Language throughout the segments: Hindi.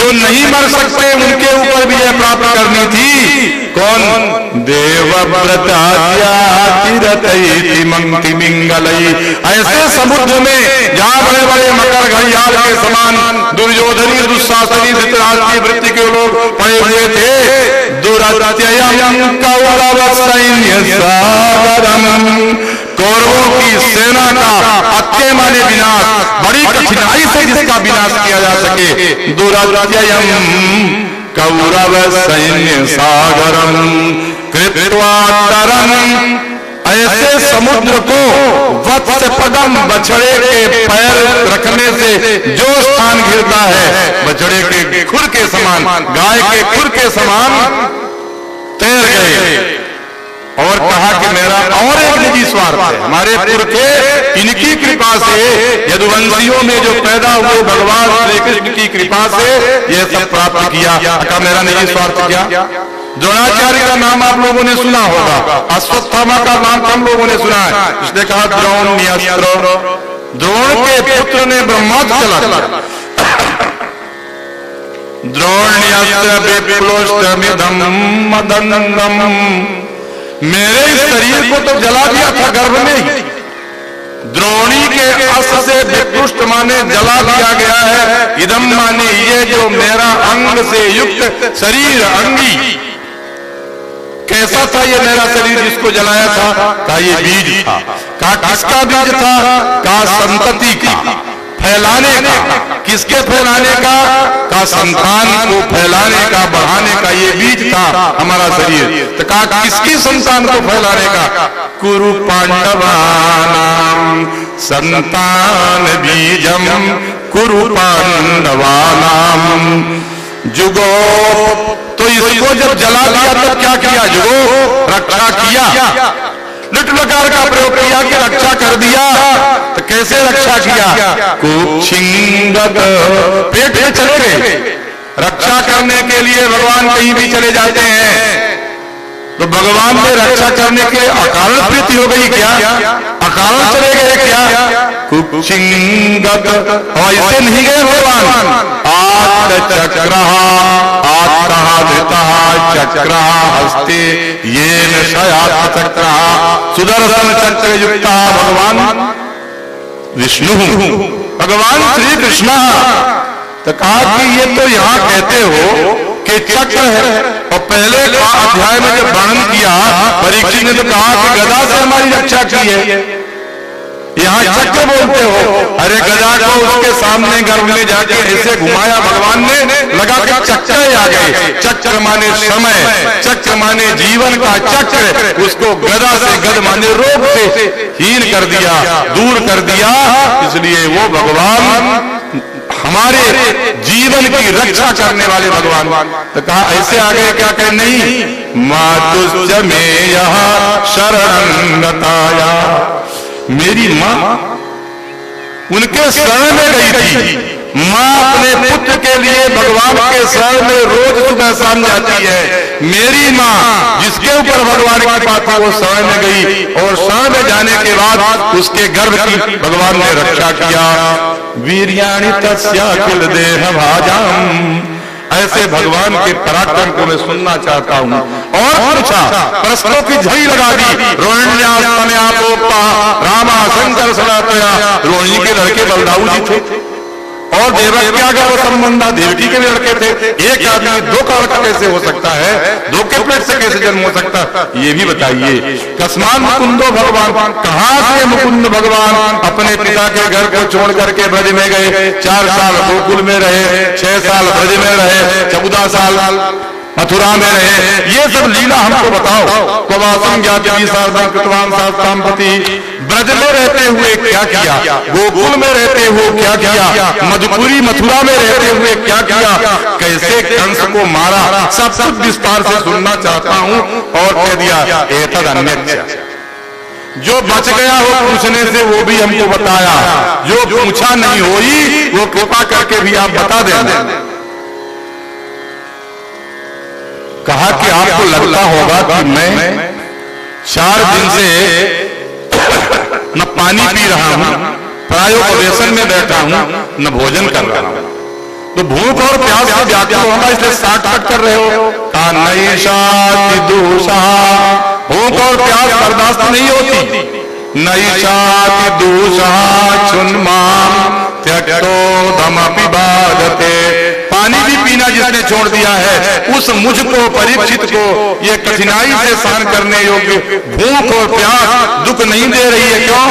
जो नहीं मर सकते उनके ऊपर विजय प्राप्त करनी थी। कौन? देवव्रताद्यातिरतैतिमंतिमिंगलई। ऐसे समुद्र में जहां बड़े बड़े मकर घड़ियाल के समान दुर्योधनी दुस्शासनी धृतराष्ट्र की वृत्ति के लोग पड़े हुए थे। दुरत्ययं कौरव सैन्य सागरम। कौरवों की सेना का अत्य माने विनाश, बड़ी कठिनाई से जिसका विनाश किया जा सके। दुरत्ययं कौरव सैन्य सागरम कृत्वा तरम। ऐसे समुद्र को वत्सपदम बछड़े के पैर रखने से जो स्थान घिरता है, बछड़े के खुर के समान, गाय के खुर के समान तैर गए। और कहा कि मेरा और एक निजी स्वार्थ है, हमारे पुरखे इनकी कृपा से, यदुवंशियों में जो पैदा हुए भगवान श्री कृष्ण की कृपा से यह सब प्राप्त किया। का मेरा निजी स्वार्थ क्या? द्रोणाचार्य का नाम आप लोगों ने सुना होगा, अश्वत्थामा का नाम हम लोगों ने सुना है। इसने कहा द्रोण्यस्त्र, द्रोण के पुत्र ने ब्रह्मास्त्र चला। द्रोण्यस्त्र विप्लोष्टमिदं मदंगम। मेरे शरीर को तो जला दिया था गर्भ में ही। द्रोणी के अस्त्र से विप्लुष्ट माने जला दिया गया है। इदम माने ये जो मेरा अंग से युक्त शरीर अंगी। कैसा था ये मेरा शरीर जिसको जलाया था? का ये बीज था। का किसका बीज था? का संतति का, फैलाने का। किसके फैलाने का? का संतान को फैलाने का, बढ़ाने का ये बीज था हमारा शरीर। तो का किसकी संतान को फैलाने का? कुरु पांडवानां संतान बीजम कुरु पांडवानां जुगो। तो इसको जब जला दिया तब क्या किया? जुगो, रक्षा किया। लुटलकार का प्रयोग किया कि रक्षा कर दिया। तो कैसे रक्षा किया? कुक्षिंगत, पेट में चले गए। रक्षा करने के लिए भगवान कहीं भी चले जाते हैं, तो भगवान ने रक्षा करने के अकारण प्रीति हो गई क्या? अकारण चले गए क्या? कुक्षिंगत। और इससे नहीं गए भगवान। आत्मचक्रः आत्महादितः चक्रः हस्ते येन शयातचक्रः। सुदर्शन चक्र युक्ता भगवान विष्णु, भगवान श्री कृष्ण। तो कहा कि ये तो यहाँ कहते हो कि चक्र है, और पहले अध्याय में जब वर्णन किया परीक्षित ने तो कहा कि गदा से हमारी रक्षा की है। यहाँ चक्र बोलते हो। अरे गदा को उसके सामने गर्भ में जाके ऐसे घुमाया भगवान ने, लगा कि चक्र आ गए। चक्र माने समय, चक्र माने जीवन का चक्र। उसको गदा से, गद माने रोग से हीन कर दिया, दूर कर दिया। इसलिए वो भगवान हमारे जीवन की रक्षा करने वाले भगवान। तो कहा ऐसे आगे क्या कह? नहीं, मातुश्च मे यहाँ शरणं गताया। मेरी माँ उनके शरण में गई थी। माँ अपने पुत्र के लिए भगवान के शरण में रोज सुबह शाम जाती है। मेरी माँ जिसके ऊपर भगवान की बात है वो शरण में गई, और शरण में जाने के बाद उसके गर्भ की भगवान ने रक्षा किया। वीर्याणि तस्याखिल देह भाजाम। ऐसे भगवान के पराक्रम को मैं सुनना चाहता हूँ। और पूछा, प्रश्नों की झड़ी लगा दी। रोहिण्यापोक्ता रामा शंकर सनातया। रोहिणी के लड़के बलदाऊ जी थे, और देवक्या का वो संबंधा देवकी के भी लड़के थे। एक आदमी दो का लड़का कैसे हो सकता है? दो के पेट से कैसे जन्म हो सकता? ये भी बताइए। कस्मान मुकुंदो भगवान, कहाँ से मुकुंद भगवान अपने पिता के घर को छोड़ करके ब्रज में गए? 4 साल गोकुल में रहे, 6 साल ब्रज में रहे, 14 साल मथुरा में रहे। ये सब लीला हमको बताओ। कवासम ज्ञाति साधन कृतवान साधकामपति। ब्रज में रहते हुए क्या किया? गोकुल में रहते हुए क्या किया? मधुपुरी मथुरा में रहते हुए क्या किया? कैसे कंस को मारा? सब कुछ विस्तार से सुनना चाहता हूँ। और कह दिया एतद अन्यच्च। जो बच गया हो पूछने से वो भी हमको बताया, जो पूछा नहीं हुई वो कृपा करके भी आप बता देना। कहा कि आपको लगता होगा कि मैं 4 दिन से न पानी पी रहा हूं, प्रायोपवेशन में बैठा हूं, न भोजन कर रहा हूं। तो भूख और प्यास से व्याकुल होगा, इसलिए साठ कर रहे हो। कहा नैषाति दूषा, भूख और प्यास बर्दाश्त नहीं होती। नैषाति दूषा छुन्माम त्यक्तोदमपि बाधते, पानी भी पीना जिसने छोड़ दिया है उस मुझको, परीक्षित को ये कठिनाई से सहन करने योग्य भूख और प्यास दुख नहीं दे रही है। क्यों?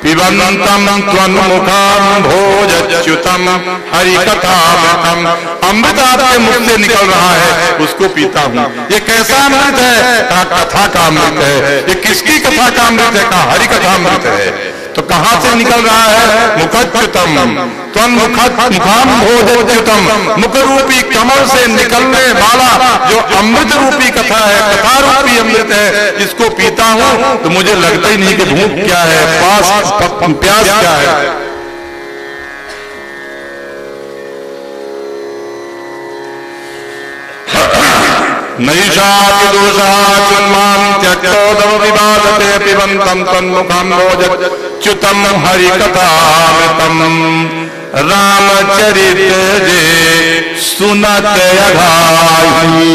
पिबन्तम त्वन्मुखं भोजच्युतम हरिकथामृतम, अमृत आपके मुख से निकल रहा है उसको पीता हूँ। ये कैसा अमृत है? कहा कथा का अमृत है। ये किसकी कथा का अमृत है? कहा हरि कथा अमृत है। तो कहां से निकल रहा है? मुखच्युतम त्वन्मुखं भोजच्युतम, मुख रूपी कमल से निकलने वाला जो अमृत रूपी कथा है, कथा रूपी अमृत है, इसको पीता हूं तो मुझे लगता ही नहीं कि भूख क्या है, प्यास क्या है। नैषाति दोषः चुन्मां त्यक्तोदमपि बाधते, पिबन्तं तन्मुखं भोजच्युतं हरिकथामृतं। रामचरित जे सुनत अघाई,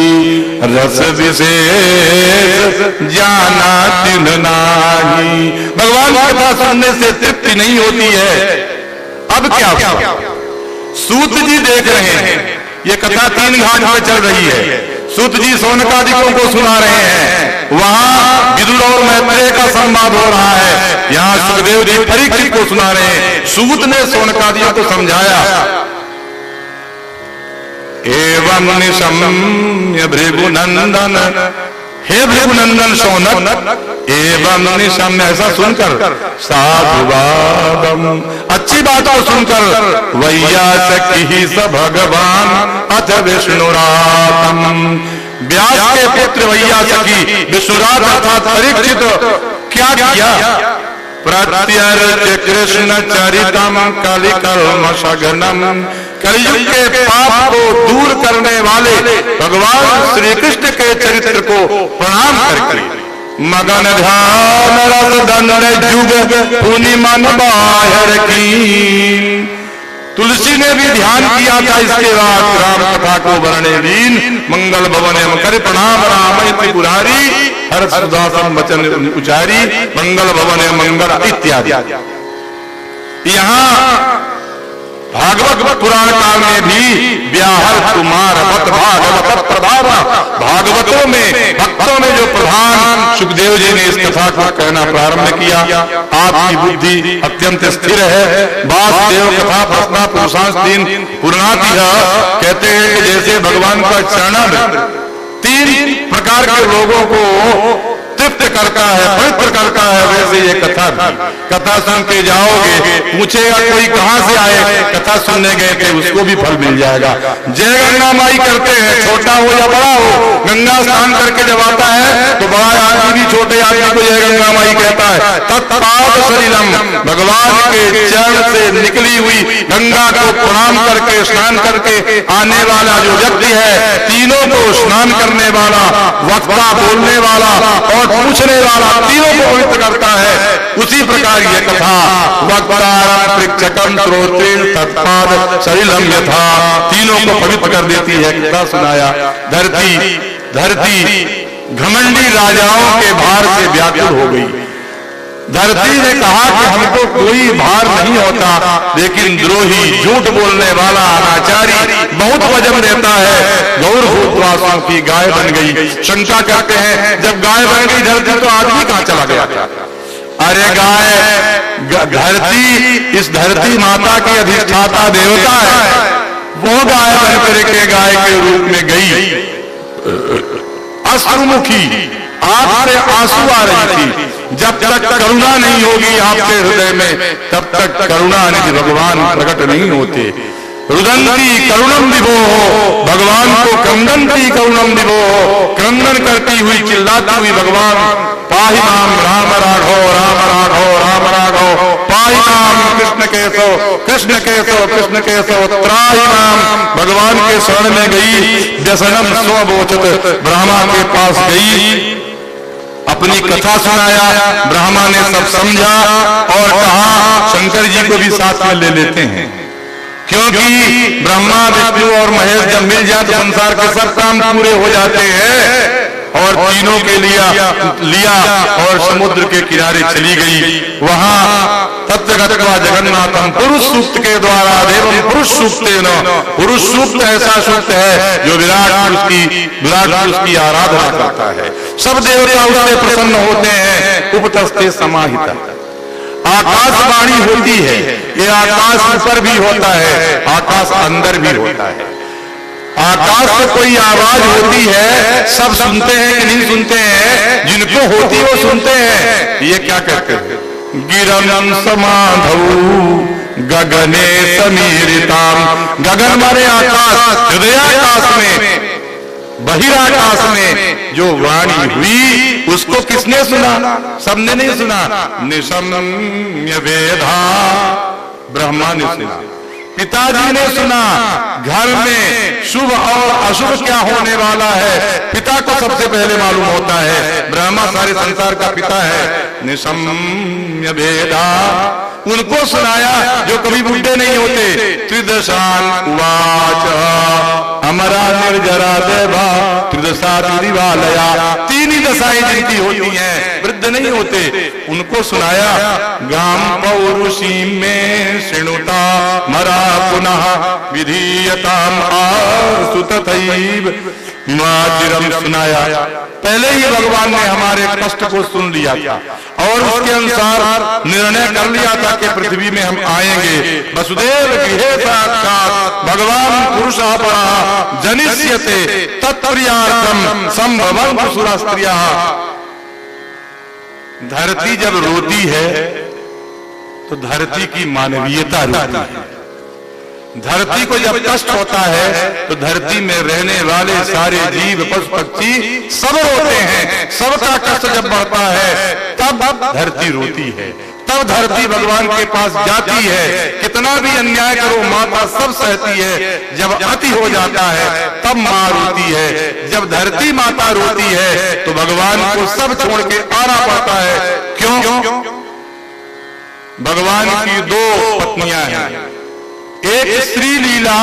रस विशेष जाना तिन नाही। भगवान की कथा सुनने से तृप्ति नहीं होती है। अब क्या? सूत जी देख रहे हैं ये कथा 3 घाट पर चल रही है। सूत जी शौनकादिकों को सुना रहे हैं, वहां विदुर और मैत्रेय का संवाद हो रहा है, यहाँ सुखदेव जी परीक्षित को सुना रहे हैं। सूत ने शौनकादियों को समझाया, एवं निशम्य भृगुनंदन, हे भृगुनंदन शौनक, एवं निशम्य, ऐसा सुनकर साधुवादम, अच्छी बात को सुनकर, वैयासकी स भगवान अथ विष्णुरातम, व्यास के पुत्र वैयासकी विष्णुरात अर्थात परीक्षित क्या किया? प्रत्यर्च कृष्ण चरितम कलिकल्मषघ्नम, कलयुग के पाप को दूर करने वाले भगवान श्री कृष्ण के चरित्र को प्रणाम करके मगन ध्यान रस दंड जुग पुनि मन बाहर की। तुलसी ने भी ध्यान किया था। इसके बाद राम कथा को वर्णे दीन मंगल भवन कर प्रणाम राम त्रिपुरारी, हर सुदासन वचन उचारी, मंगल भवन मंगल इत्यादि। यहाँ भागवत पुराण काल में भी व्याहर कुमार भक्त भागवत प्रधान, भागवतों में भक्तों में जो प्रधान सुखदेव जी ने इस कथा को कहना प्रारंभ किया। आपकी बुद्धि अत्यंत स्थिर है। वासुदेव कथा प्रश्ना पुरुषांश 3 पूर्णाति है। कहते हैं कि जैसे भगवान का चरणामृत 3 प्रकार के लोगों को तृप्त करता है, पवित्र करता है, वैसे ये कथा भी। कथा सुन के जाओगे, पूछेगा कोई कहां से आए, कथा सुनने गए थे, उसको भी फल मिल जाएगा। जय गंगा माई करते हैं, छोटा हो या बड़ा हो, गंगा स्नान करके जब आता है तो बड़ा आदमी भी छोटे आदमी को जय गंगा माई कहता है। तत्पाद शरीरम, भगवान के चरण से निकली हुई गंगा को प्रणाम करके स्नान करके आने वाला जो व्यक्ति है, तीनों को स्नान करने वाला, वक्ता बोलने वाला और पूछने वाला, तीनों को पवित्र करता है। उसी प्रकार यह कथा वक्तारं पृच्छकं श्रोत्रेण तत्पाद सलिलम यथा, तीनों को पवित्र कर देती है। कथा सुनाया। धरती घमंडी राजाओं के भार से व्याकुल हो गई। धरती ने कहा कि हमको कोई भार नहीं होता, लेकिन द्रोही, झूठ बोलने वाला, अनाचारी बहुत वजन देता है। गौरभूतवासों की गाय बन गई। शंका करते हैं जब गाय बन गई धरती तो आदमी कहां चला गया? अरे गाय, धरती इस धरती माता की अधिष्ठाता देवता है, वो गाय बन करके गाय के रूप में गई। अश्रुमुखी, आंख से आंसू आ रही थी। जब तक करुणा नहीं होगी आपके हृदय में, तब तक करुणा निधि भगवान प्रकट नहीं होते। रुदंती करुणम विभो, भगवान को क्रंदंती करुणम विभो, क्रंदन करती हुई चिल्लाती हुई भगवान पाहि माम राम राघव राम राघव राम राघव, पाहि माम कृष्ण केशव कृष्ण केशव कृष्ण केशव, त्राहि माम, भगवान के शरण में गई। व्यसनम स्वबोचत, ब्रह्मा के पास गई, अपनी कथा सुनाया। ब्रह्मा ने सब समझा और कहा शंकर जी को भी साथ में ले लेते हैं। क्योंकि ब्रह्मा विष्णु और महेश जब मिल जाए तो संसार के सब काम पूरे हो जाते हैं। और तीनों के लिया और समुद्र के किनारे चली गई। वहां तत्वगत्वा जगन्नाथम पुरुष सूक्त के द्वारा देवम पुरुष सूक्त पुरुष सूक्त ऐसा सूक्त है जो विराट पुरुष की आराधना करता है। सब देवता उससे प्रसन्न होते हैं। उपतस्ते समाहिता आकाशवाणी होती है। ये आकाश ऊपर भी होता है, आकाश अंदर भी होता है। आकाश से कोई आवाज होती है, सब सुनते हैं कि नहीं सुनते हैं? जिनको होती वो सुनते हैं। ये क्या कहते हैं? गिरम समाधौ गगने समीरिताम। गगन माने आकाश, हृदयाकाश में, बहिराकाश में जो वाणी हुई उसको किसने सुना? सबने नहीं सुना। निशम्य वेदा ब्रह्मा ने सुना, पिताजी ने सुना। घर में शुभ और अशुभ क्या होने वाला है पिता को सबसे पहले मालूम होता है। ब्रह्मा सारे संसार का पिता है। निशम्य भेदा उनको सुनाया जो कभी बुढ़े नहीं होते। त्रिदशान उवाच अमरा निर्जरा देवा त्रिदशा दिवालया। तीन ही दशाएं जिनकी होती हैं, वृद्ध नहीं होते। उनको सुनाया। गाम पौरुषी में श्रृणुता मरा पुनः विधीयताम आसु तथैव मातिरम सुनाया। पहले ही भगवान ने हमारे कष्ट को सुन लिया था और उसके अनुसार निर्णय कर लिया था कि पृथ्वी में हम आएंगे। वसुदेव गृहे साक्षात् भगवान पुरुषः परः जनिष्यते तत्प्रियार्थम संभवं सुरास्त्रियः। धरती जब रोती है तो धरती की मानवीयता रोती है। धरती को जब कष्ट होता है तो धरती में रहने वाले सारे जीव पशु पक्षी सब रोते हैं। सबका कष्ट जब बढ़ता है तब धरती रोती है। तब धरती भगवान के पास जाती है। कितना भी अन्याय करो माता सब सहती है। जब अति हो जाता है तब माँ रोती है। जब धरती माता रोती है तो भगवान को सब छोड़ के आना पड़ता है। क्यों? भगवान की दो पत्नियां हैं, एक श्री लीला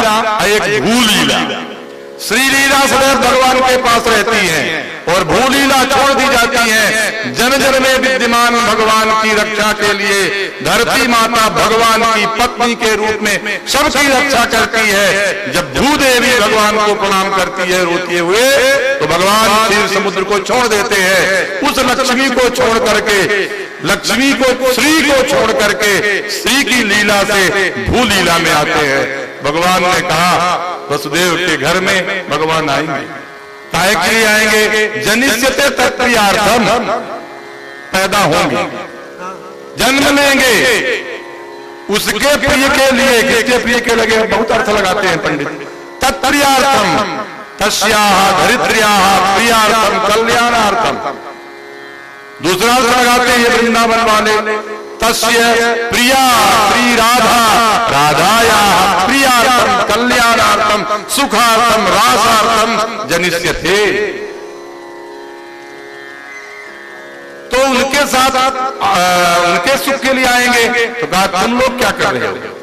एक भू लीला। श्री लीला सदैव भगवान के पास रहती है और भू लीला छोड़ दी जाती है। जन जन में विद्यमान भगवान की रक्षा के लिए धरती माता भगवान की पत्नी के रूप में सबकी रक्षा करती है। जब भूदेवी भगवान को प्रणाम करती है रोते हुए तो भगवान क्षीर समुद्र को छोड़ देते हैं। उस लक्ष्मी को छोड़ करके, लक्ष्मी को श्री को छोड़ करके श्री की लीला से भू लीला में आते हैं। भगवान ने कहा वसुदेव के घर में भगवान आएंगे। काहे के लिए आएंगे? जनिष्यते तत्प्रियार्थम, पैदा होंगे, जन्म लेंगे उसके प्रिय के लिए। किसके प्रिय के लगे? बहुत अर्थ लगाते हैं पंडित। तत्प्रियार्थम तस्याः धरित्र्याः प्रियार्थम कल्याणार्थम। दूसरा अर्थ लगाते हैं वृंदावन वाले। तस्य प्रिया श्री राधा राधायाः प्रियार्थम कल्याणार्थम सुखार्थम रासार्थम जनिष्यते। तो उनके साथ उनके सुख के लिए आएंगे। तो कहा तुम लोग क्या कर रहे हो?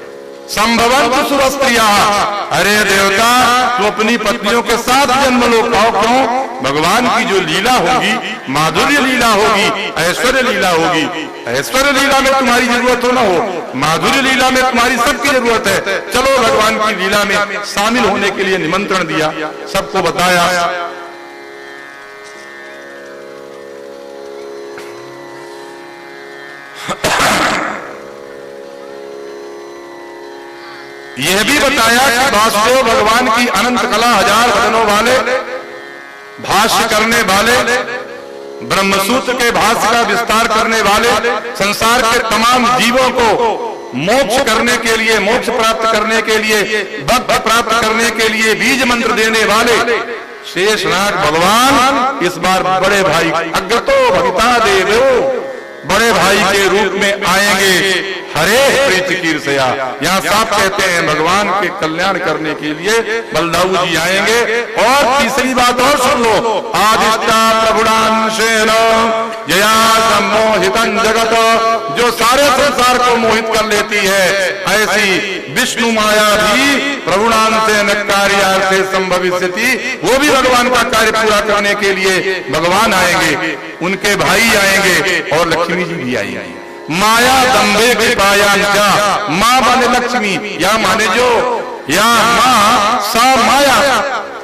संभवंतु सुरस्त्रिया। अरे देवता तुम अपनी पत्नियों के साथ जन्म लो। क्यों? भगवान की जो लीला होगी, माधुर्य लीला होगी, ऐश्वर्य लीला होगी। ऐश्वर्य लीला में तुम्हारी जरूरत हो ना हो, माधुर्य लीला में तुम्हारी सबकी जरूरत है। चलो भगवान की लीला में शामिल होने के लिए निमंत्रण दिया, सबको बताया। यह भी बताया कि वासुदेव भगवान की अनंत कला, हजार वदनों वाले, भाष्य करने वाले, ब्रह्मसूत्र के भाष्य का विस्तार करने वाले, संसार के तमाम जीवों को मोक्ष करने के लिए, मोक्ष प्राप्त करने के लिए, भक्त प्राप्त करने के लिए बीज मंत्र देने वाले शेषनाग भगवान इस बार बड़े भाई अग्रतो भक्ता देवो, बड़े भाई के रूप में आएंगे। हरे प्रीति कीर्षया, यहाँ साफ कहते हैं भगवान के कल्याण करने के लिए बलदाऊ जी आएंगे। और तीसरी बात और सुन लो, आदित्या प्रभुडांशेन जया सम्मोहितं जगत जो सारे संसार को मोहित कर लेती है, ऐसी विष्णु माया भी प्रभुनाम से न कार्य से संभविष्यति, वो भी भगवान का कार्य पूरा करने के लिए भगवान आएंगे, उनके भाई आएंगे और लक्ष्मी जी भी आएंगे। माया दंभे कृपायांचा, माँ माने लक्ष्मी, या माने जो, या माँ सा माया,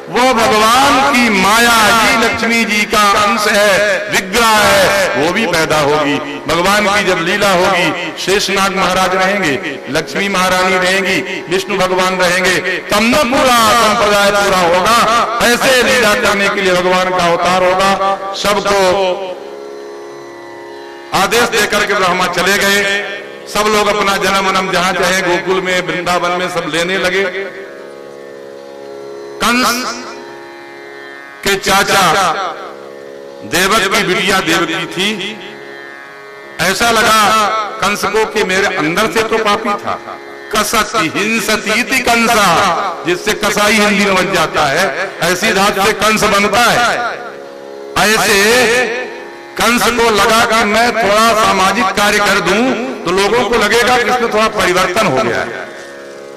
वो भगवान की माया ही लक्ष्मी जी का अंश है, विग्रह है, वो भी पैदा होगी। भगवान की जब लीला होगी, शेषनाग महाराज रहेंगे, लक्ष्मी महारानी रहेंगी, विष्णु भगवान रहेंगे, तब न पूरा संप्रदाय पूरा होगा। ऐसे लीला करने के लिए भगवान का अवतार होगा। सबको आदेश देकर के ब्रह्मा चले गए। सब लोग अपना जन्म वन्म जहां चाहे गोकुल में, वृंदावन में सब लेने लगे। कंस के चाचा देवक की बिटिया देवकी थी। ऐसा लगा कंस को कि मेरे अंदर से तो पापी था। कसति हिंसती कंसा, जिससे कसाई हिंदी में बन जाता है, ऐसी धात से कंस बनता है। ऐसे कंस को लगा कि मैं थोड़ा सामाजिक कार्य कर दूं तो लोगों को लगेगा कि इसमें थोड़ा परिवर्तन हो गया है।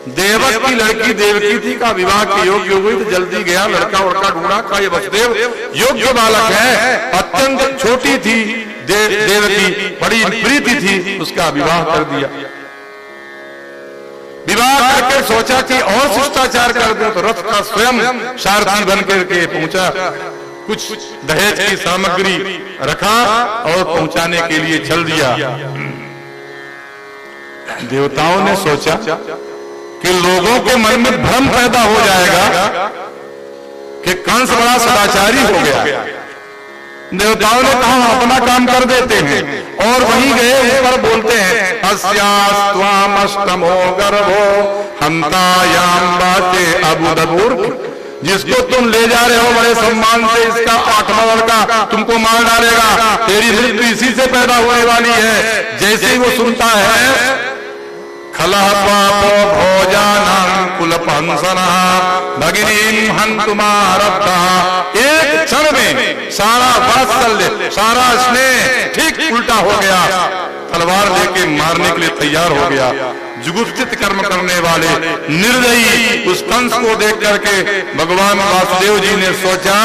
देवक की लड़की देवकी थी का विवाह के योग्य हुई तो जल्दी गया, लड़का उड़का ढूंढा का ये वसुदेव योग्य बालक है, अत्यंत छोटी थी देवकी, बड़ी प्रीति थी, उसका विवाह कर दिया। विवाह करके सोचा कि और शिष्टाचार कर दूं, तो रथ का स्वयं सारथी बन करके पहुंचा। कुछ दहेज की सामग्री रखा और पहुंचाने के लिए चल दिया। देवताओं ने सोचा कि लोगों के मन में भ्रम पैदा हो जाएगा कि कंस बड़ा सदाचारी हो गया। देवताओं ने कहा अपना काम कर देते हैं, और वहीं गए ऊपर बोलते हैं अस्यास्त्वामष्टमो गर्भो हंतायाम बाते अबुदबुर्ग, जिसको तुम ले जा रहे हो बड़े सम्मान से, इसका 8वां लड़का तुमको मार डालेगा, तेरी मृत्यु इसी से पैदा होने वाली है। जैसे ही वो सुनता है खलह पापो भोजानां कुलपंसनः भगिनीं हन्तुमारब्धा, एक क्षण में सारा वात्सल्य सारा स्नेह ठीक उल्टा हो गया, तलवार लेके मारने के लिए तैयार हो गया। जुगुप्सित कर्म करने वाले निर्दयी उस कंस को देख करके भगवान वासुदेव जी ने सोचा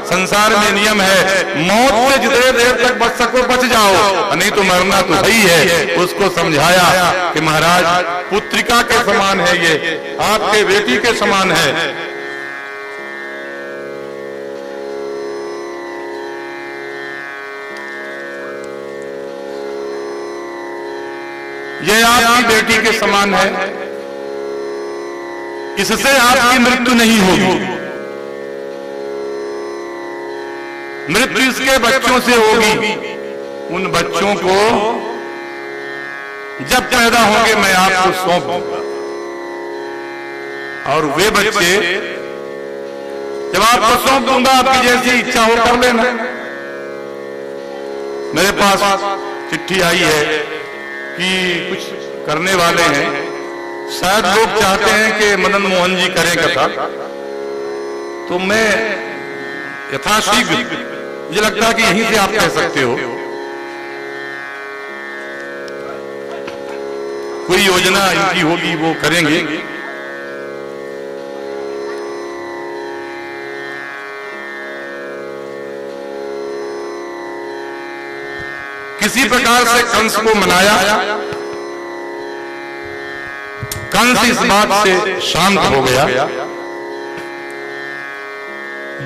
संसार में नियम है, मौत से जितने देर तक बच सको बच जाओ, नहीं तो मरना तो सही है। उसको समझाया कि महाराज पुत्रिका के समान है, ये आपके बेटी के समान है। ये आपकी बेटी के समान है, इससे आपकी मृत्यु नहीं होगी, मृत्यु इसके बच्चों से होगी। उन बच्चों को जब पैदा होंगे मैं आपको सौंप दूंगा, और वे बच्चे जब आपको सौंप दूंगा आपकी जैसी इच्छा हो कर लेना। मेरे पास चिट्ठी आई है कि कुछ करने वाले हैं, शायद लोग चाहते हैं कि मदन मोहन जी करें कथा, तो मैं यथाशीघ्र, मुझे लगता है कि यहीं से आप कह सकते हो, कोई योजना इनकी होगी वो करेंगे। किसी प्रकार से कंस को मनाया। कंस इस बात से शांत हो गया।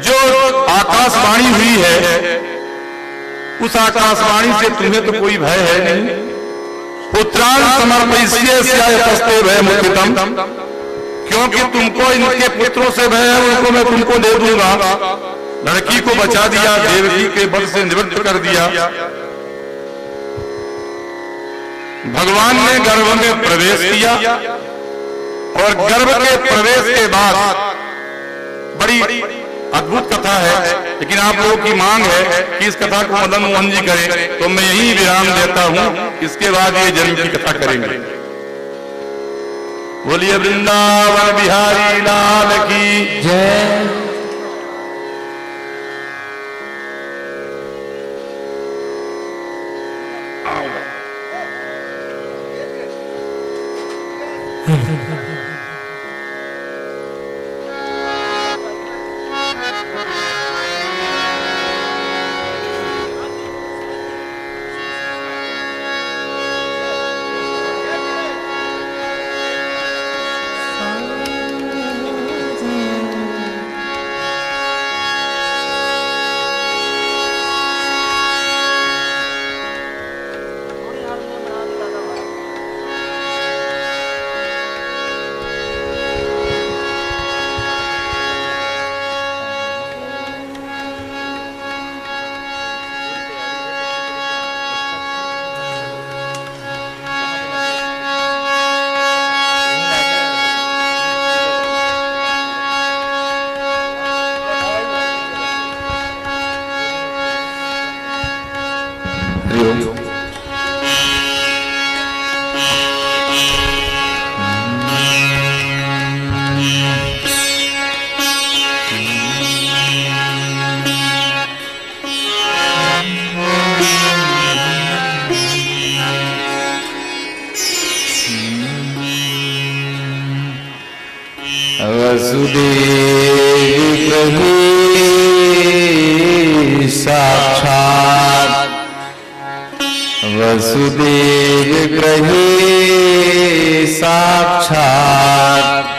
जो आकाशवाणी हुई है उस आकाशवाणी से तुम्हें तो कोई भय है नहीं। पुत्रान समर्पयिष्ये भय मुक्तितम, क्योंकि तुमको इनके पुत्रों से भय है, उनको मैं तुमको दे दूंगा। लड़की को बचा दिया, देवकी के वध से निवृत्त कर दिया। भगवान ने गर्भ में प्रवेश किया, और गर्भ के प्रवेश के बाद बड़ी अद्भुत कथा है, लेकिन आप लोगों की मांग है कि इस कथा को मदन मोहन जी करें, तो मैं यही विराम देता हूं। इसके बाद ये जन्म की कथा करेंगे। बोलिए वृंदावन बिहारी लाल की जय। वसुदेव ग्रही साक्षात् वसुदेव ग्रही साक्षात्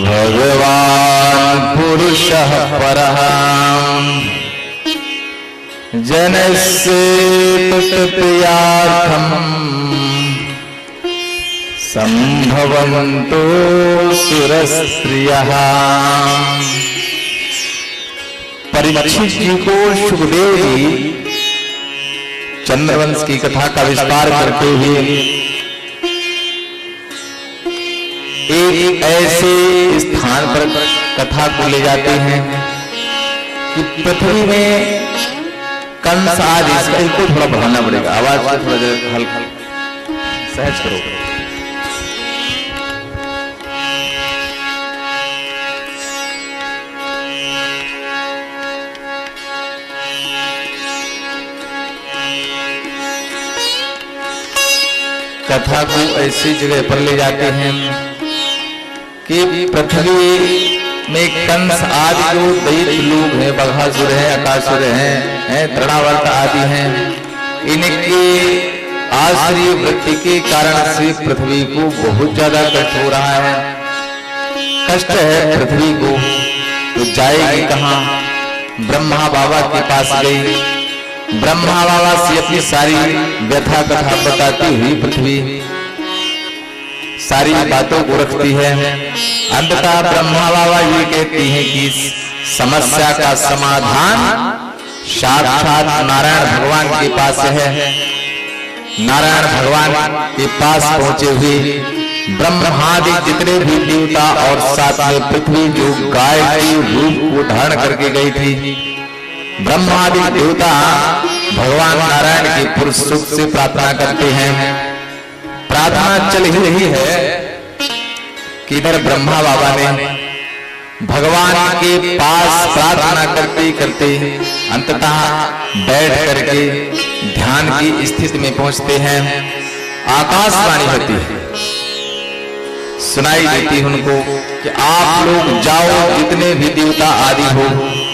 भगवान् पुरुषः परः जनस्य तुष्टप्रियार्थम् संभवन्तो सुरस्त्रियः। परीक्षित जी को सुखदेव जी चंद्रवंश की कथा का विस्तार करते हुए एक ऐसे स्थान पर कथा को ले जाते हैं कि पृथ्वी में कंस आदि, इसको थोड़ा बढ़ाना पड़ेगा, आवाज को थोड़ा हल्का सहज करो। कथा को ऐसी जगह पर ले जाते हैं कि पृथ्वी में कंस आदि जो दैत्य लोग हैं, बघासुर हैं, अकासुर हैं, तृणावर्त आदि हैं, इनके आश्रय वृत्ति के कारण से पृथ्वी को बहुत ज्यादा कष्ट हो रहा है। कष्ट है पृथ्वी को, तो जाएगी कहाँ? ब्रह्मा बाबा के पास गई। ब्रह्मा बाबा से अपनी सारी व्यथा कथा बताती हुई पृथ्वी सारी बातों को रखती है। अंततः ब्रह्मा बाबा ये कहती हैं कि समस्या का समाधान साक्षात नारायण भगवान के पास है। नारायण भगवान के पास पहुंचे हुए ब्रह्मादि जितने भी देवता और साथ में पृथ्वी जो गाय के रूप को धारण करके गई थी, ब्रह्मादि देवता भगवान नारायण के पुरुष सुख से प्रार्थना करते हैं। प्रार्थना चल ही रही है कि इधर ब्रह्मा बाबा ने भगवान के पास प्रार्थना करते करते अंततः बैठ करके ध्यान की स्थिति में पहुंचते हैं। आकाशवाणी होती है, सुनाई देती है उनको कि आप लोग जाओ, जितने भी देवता आदि हो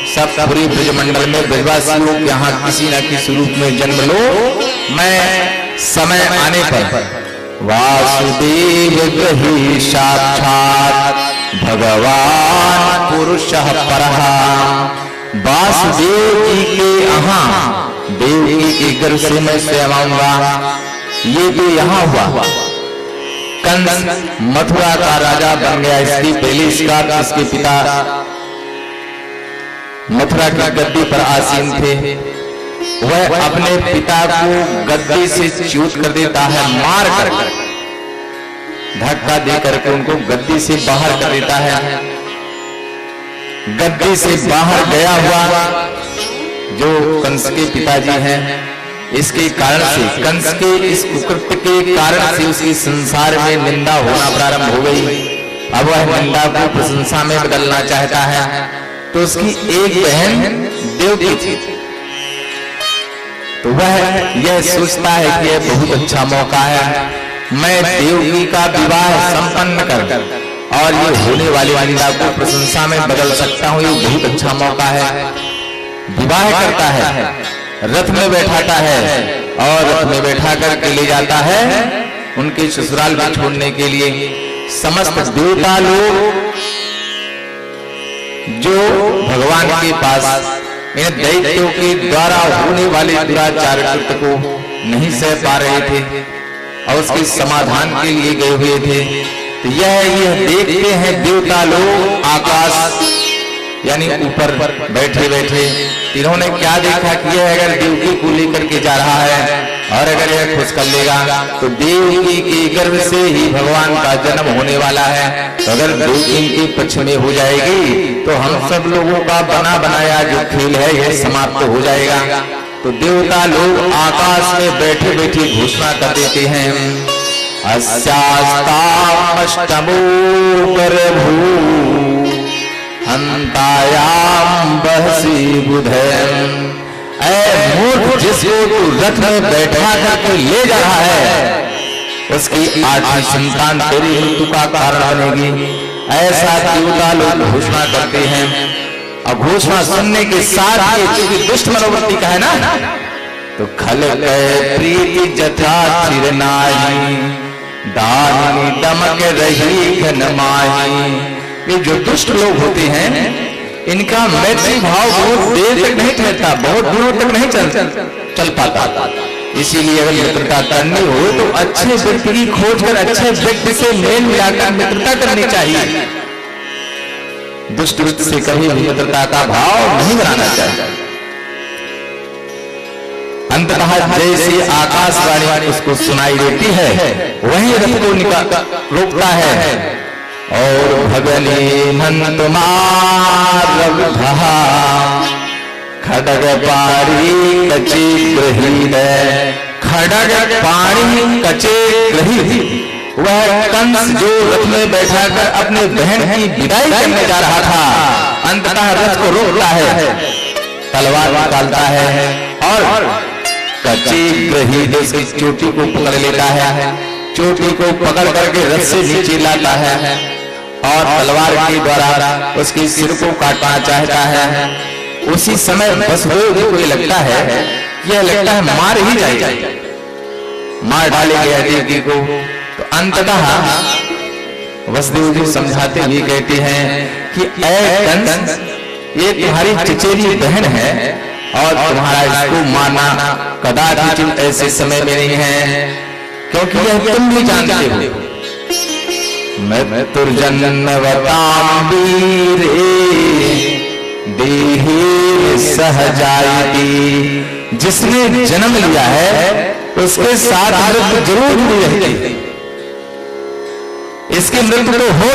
सब पूरे ब्रजमंडल में ब्रजवासियों के यहाँ किसी न किसी रूप में जन्म लो। मैं समय आने पर वासुदेव ग्रही साक्षात भगवान पुरुषः परः, वासुदेव जी के यहाँ देवकी के गर्भ से मैं स्वयं आऊंगा। ये भी यहाँ हुआ। कंस मथुरा का राजा बन गया। इसकी पहली शिकार इसके पिता मथुरा की गद्दी पर आसीन थे। वह अपने पिता को गद्दी से च्युत कर देता है, मार कर धक्का देकर के उनको गद्दी से बाहर कर देता है। गद्दी से बाहर गया हुआ जो कंस के पिताजी हैं, इसके कारण से कंस के इस कुकृत्य के कारण से उसकी संसार में निंदा होना प्रारंभ हो गई। अब वह निंदा को प्रशंसा में बदलना चाहता है। तो उसकी एक बहन देवकी थी, तो वह यह सोचता है कि यह बहुत अच्छा मौका है, मैं देवकी का विवाह संपन्न कर और ये होने वाली निंदा को प्रशंसा में बदल सकता हूँ। ये बहुत अच्छा मौका है। विवाह करता है, रथ में बैठाता है और रथ में बैठा करके ले जाता है उनके ससुराल में छोड़ने के लिए। समस्त देवता लोग जो भगवान के पास इन दैत्यों के द्वारा होने वाले दुराचार कृत्य को नहीं सह पा रहे थे और उसके समाधान के लिए गए हुए थे। तो यह देखते हैं देवता लोग आकाश यानी ऊपर बैठे बैठे इन्होंने क्या देखा कि यह अगर देवकी को लेकर के जा रहा है और अगर यह खुश कर लेगा तो देवकी के गर्भ से ही भगवान का जन्म होने वाला है। तो अगर देवकी के पक्ष में हो जाएगी तो हम सब लोगों का बना बनाया जो खेल है यह समाप्त हो जाएगा। तो देवता लोग आकाश में बैठे बैठे घोषणा कर देते हैं, अस्यास्तामष्टमो गर्भो हंतायाम बहसी बुधैम। ऐ मूर्ख, जिसको तू रथ में बैठा करके ले जा रहा है उसकी 8वीं संतान तेरी मृत्यु का कारण बनेगी। ऐसा देवता लोग घोषणा करते हैं। और घोषणा सुनने के साथ ही चूंकि दुष्ट मनोवृत्ति का है ना, तो खल प्रीति जथा चिर नाही, दानी दमक रही घन माही। ये जो दुष्ट लोग होते हैं इनका मैत्री भाव बहुत देर तक नहीं ठहरता, बहुत दिनों तक नहीं चल पाता। इसीलिए अगर मित्रता करनी हो तो अच्छे व्यक्ति की खोज कर अच्छे व्यक्ति से मेल मिलाकर मित्रता करनी चाहिए। दुष्ट व्यक्ति से कभी भी मित्रता का भाव नहीं बनाना चाहिए। अंततः जैसी आकाशवाणी उसको सुनाई देती है वही रथ को रोकता है। और भगनी नंद खड़ग पारी कचे ग्रही है। खड़ग पारी कचे ग्रही, वह कंस जो रथ में बैठाकर अपने बहन की विदाई करने जा रहा था, अंततः रथ को रोकता है, तलवार निकालता है और कचे ग्रही उसकी चोटी को पकड़ लेता है। चोटी को पकड़ करके रथ से नीचे लाता है और तलवार के द्वारा उसके सिर को काटना चाहता है। उसी समय वसुदेव को लगता है, यह लगता है मार ही जाएगा, मार डालेंगे अदिति को। तो अंततः वसुदेव जी समझाते हुए कहते हैं कि ऐ कंस, ये तुम्हारी चचेरी बहन है और तुम्हारा इसको मारना कदाचित ऐसे समय में नहीं है, क्योंकि यह तुम भी जानते हो मैं तुर्जन्मवतां वीरे देहि सहजायति। जिसने जन्म लिया है उसके साथ मृत्यु जरूर जुड़ी रहती। इसकी मृत्यु तो हो,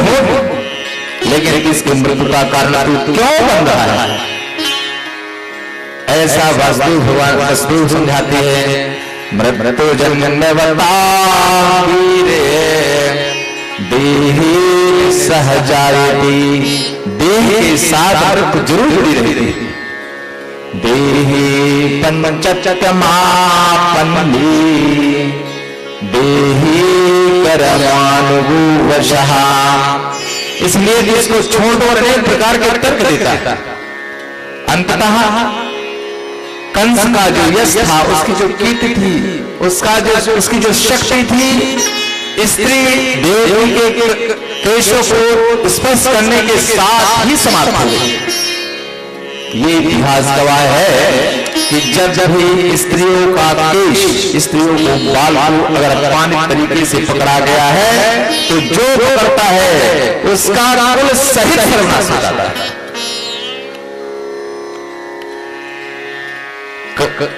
लेकिन इसकी मृत्यु का कारण तू क्यों बन रहा है? ऐसा वासुदेव भगवान वसुदेव समझाते हैं। मृत्यु जन्मवतां वीरे देहि सहजायति, देह के साथ मृत्यु जरूर जुड़ी रहती। देहि पंचचकमापन्नी देहि करमानुगु वशः। इसलिए इसको छोड़कर अनेक प्रकार के तर्क देता। अंततः कंस का जो यश था, उसकी जो कीर्ति थी, उसकी जो शक्ति थी, स्त्री देवी के केशों को स्पर्श करने के साथ ही समाप्त हो गई। ये इतिहास गवाह है कि जब भी स्त्रियों का केश, स्त्रियों को बाल को अगर पानी तरीके से पकड़ा गया है तो जो करता है उसका कुल सहित सर्वनाश हो जाता है।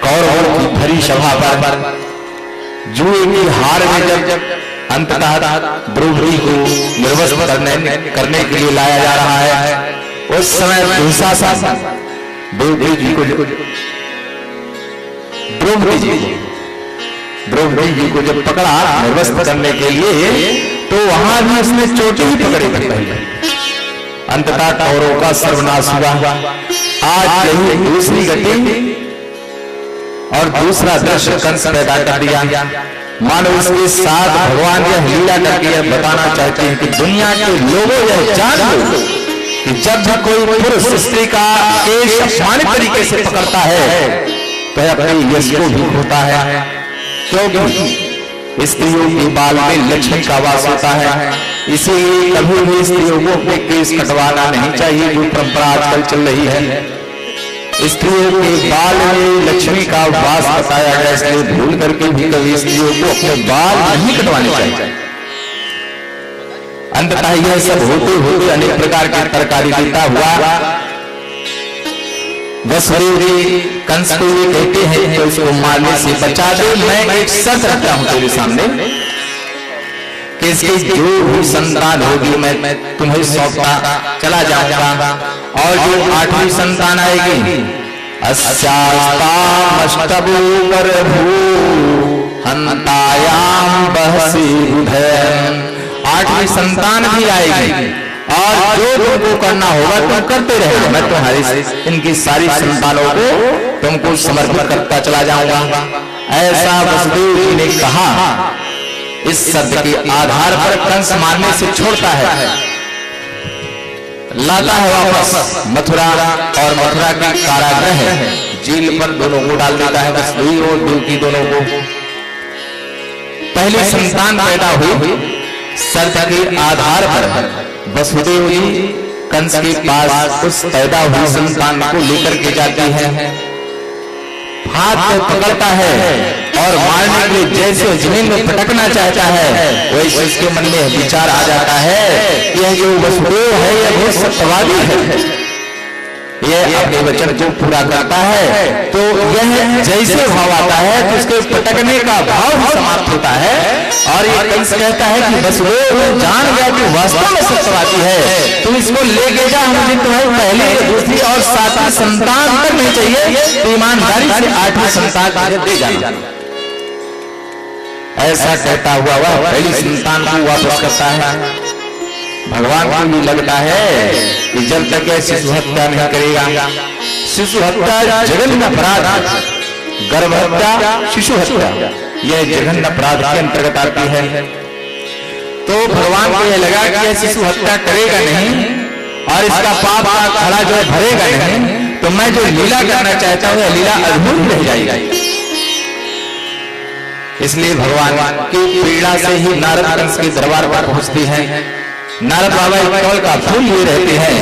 कौरवों की भरी सभा पर जुए की हार में जब अंततः द्रौपदी को निर्वस्त्र करने के लिए लाया जा रहा है, उस समय दुशासन द्रौपदी जी को जब पकड़ा निर्वस्त्र करने के लिए, तो वहां भी उसने चोटी ही पकड़ी थी। अंततः कौरवों का सर्वनाश हुआ। आज यही दूसरी गति और दूसरा दृश्य कंस पैदा कर दिया। मानो इसके साथ भगवान यह लीला करके यह बताना चाहते हैं कि दुनिया के लोगों यह जान लो कि जब भी कोई पुरुष स्त्री का केश अपमानित तरीके से पकड़ता है तो अपने यश को भी होता है, क्योंकि स्त्रियों के बाल में लक्ष्मी का वास होता है। इसीलिए कभी भी स्त्रियों को अपने केश कटवाना नहीं चाहिए, जो परंपरा आजकल चल रही है। स्त्रियों के बाल में लक्ष्मी का वास बताया गया, इसलिए भूल करके भी कभी स्त्रियों को अपने बाल नहीं कटवाने चाहिए। अंततः यह सब होते होते अनेक प्रकार के तरकारी देता हुआ वसुदेव जी कंस को ये कहते हैं कि उसको मारने से बचा दे। मैं एक शर्त रखता हूं तेरे सामने कि इसकी जो भी संतान होगी मैं तुम्हें सौंपता चला जाऊंगा, और जो 8वीं संतान आएगी अस्यास्तामष्टभू गर्भू हंतायाम बहसी बुधैन, 8वीं संतान भी आएगी और जो तुमको करना होगा तुम करते रहेगा। मैं तुम्हारी इनकी सारी संतानों को तुमको समर्पित करता चला जाऊंगा। ऐसा वसुदेव जी ने कहा। इस शब्द के आधार पर कंस मारने से छोड़ता है। लाता है वापस मथुरा, और मथुरा के कारागृह जेल पर दोनों को डाल देता है, वसुदेव और देवकी दोनों को। पहली संतान पैदा हुई शर्त के आधार पर वसुदेव जी कंस के पास उस पैदा हुई संतान को लेकर के जाती है, हाथ में पकड़ता है और मारने के लिए जैसे जमीन में पटकना चाहता है, वैसे उसके मन में विचार आ जाता है यह जो वसुदेव है यह बहुत सत्यवादी है, यह अपने वचन को पूरा करता है। तो यह जैसे भाव आता है तो उसके पटकने का भाव ही समाप्त होता है, और ये कंस कहता है कि वसुदेव जान गया कि वास्तव में सत्यवादी है, तुम इसको लेके जा, मुझे तुम्हें पहले दूसरी और सातवीं संतान तक नहीं चाहिए, तो ईमानदारी से आठवीं संतान मुझे दे जाना। ऐसा कहता हुआ वह पहली संतान को वापस करता है। भगवान को भी लगता है कि जब तक यह शिशु हत्या नहीं करेगा, शिशु हत्या जघन्य अपराध, गर्भ हत्या, शिशु हत्या, यह जघन्य अपराध के अंतर्गत आती है। तो भगवान को यह लगा कि यह शिशु हत्या करेगा नहीं और इसका पाप का खड़ा जो है भरेगा नहीं, तो मैं जो लीला करना चाहता हूं यह लीला अधूरी रह जाएगी। इसलिए भगवान की पीड़ा से ही नारद कंस के दरबार पर पहुंचती है। नारद बाबा एक कमल का फूल लिए रहते हैं,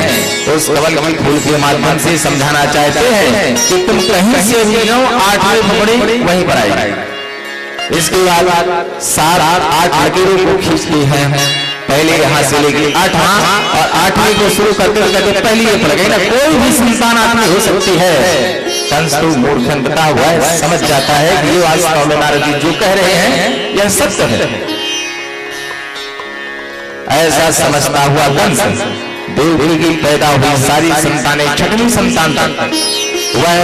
तो उस कमल के फूल के माध्यम से समझाना चाहते हैं कि तुम कहीं से भी जाओ, 8वें भगड़ी वहीं पर आएगी। इसके बाद 7-8 लकीरों को खींचती है, पहले यहाँ से लेके 8वां और 8वीं को शुरू करते करते पहली ये पड़ गई ना, कोई भी संतान आदमी हो सकती है। कंस तो मूर्खन बता हुआ है, समझ जाता है कि ये वास्तव में नारद जी जो कह रहे हैं यह सत्य है। ऐसा समझता हुआ कंस देवकी की पैदा हुई सारी संतानें 6वीं संतान तक वह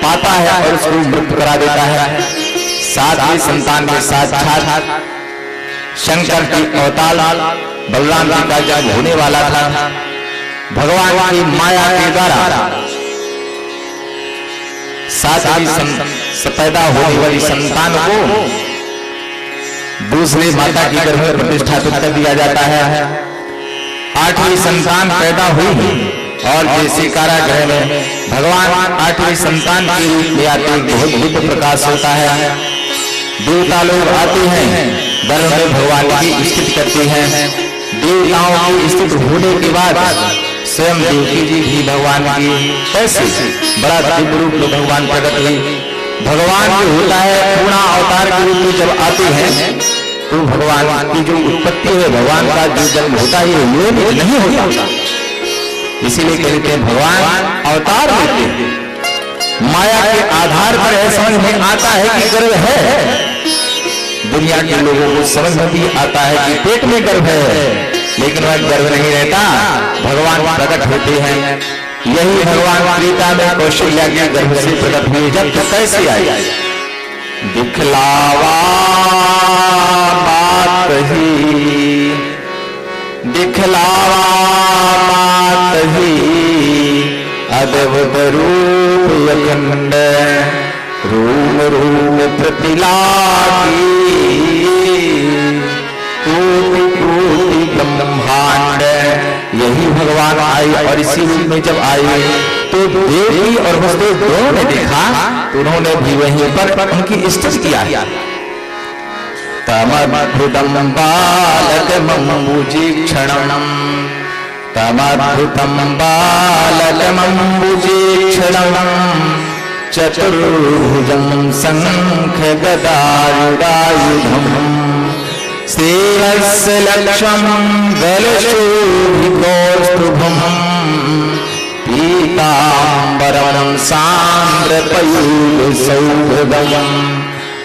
पाता है और उसको मृत्यु करा देता है। 7वीं संतान के साथ शंकर की अवतार बलराम जी का जन्म होने वाला था। भगवान की माया के द्वारा 7वीं पैदा होने वाली संतान को दूसरी माता की गर्भ में प्रतिष्ठापित कर दिया जाता है। 8वीं संतान पैदा हुई और जैसे कारागृह में भगवान 8वीं संतान के रूप में आते बहुत दिव्य प्रकाश होता है। देवता लोग आते हैं, गर्भ में भगवान की स्तुति करते हैं। देवताओं की स्तुति होने के बाद स्वयं देवकी जी भी भगवान की ऐसे बड़ा दिव्य रूप में भगवान प्रकट हुई। भगवान जो होता है पूर्ण अवतार के रूप में जब आते हैं तो भगवान की जो उत्पत्ति है, भगवान का जो जन्म होता है ये नहीं होता, इसीलिए कहते हैं भगवान अवतार लेते हैं। माया के आधार पर यह समझ में आता है कि गर्भ है, दुनिया के लोगों को समझ में भी आता है कि पेट में गर्भ है, लेकिन वह गर्भ नहीं रहता, भगवान प्रकट होते हैं। यही भगवान गीता में कौशल्या के गर्भ से प्रकट हुए। जब तक कैसे आए? दिखलावा बात ही, दिखलावा बात ही, अद्भुत रूप अखंड, रूम रूम प्रतिलागी, कोटि कोटि ब्रह्मांड। यही भगवान आए और इसी रूप में जब आए तो देवकी और वसुदेव दोनों ने देखा तो उन्होंने भी वहीं पर उनकी स्तुति किया। तमद्भुतम बालकमम्बुजीक्षणम्, तमद्भुतम बालकमम्बुजीक्षणम्, चतुर्भुजं शंखगदायुधायुधम्, सेवस्य लक्ष्यं गलशोभितौस्तुभम्, पीताम्बरं सांद्रपयूरसौभृदम्।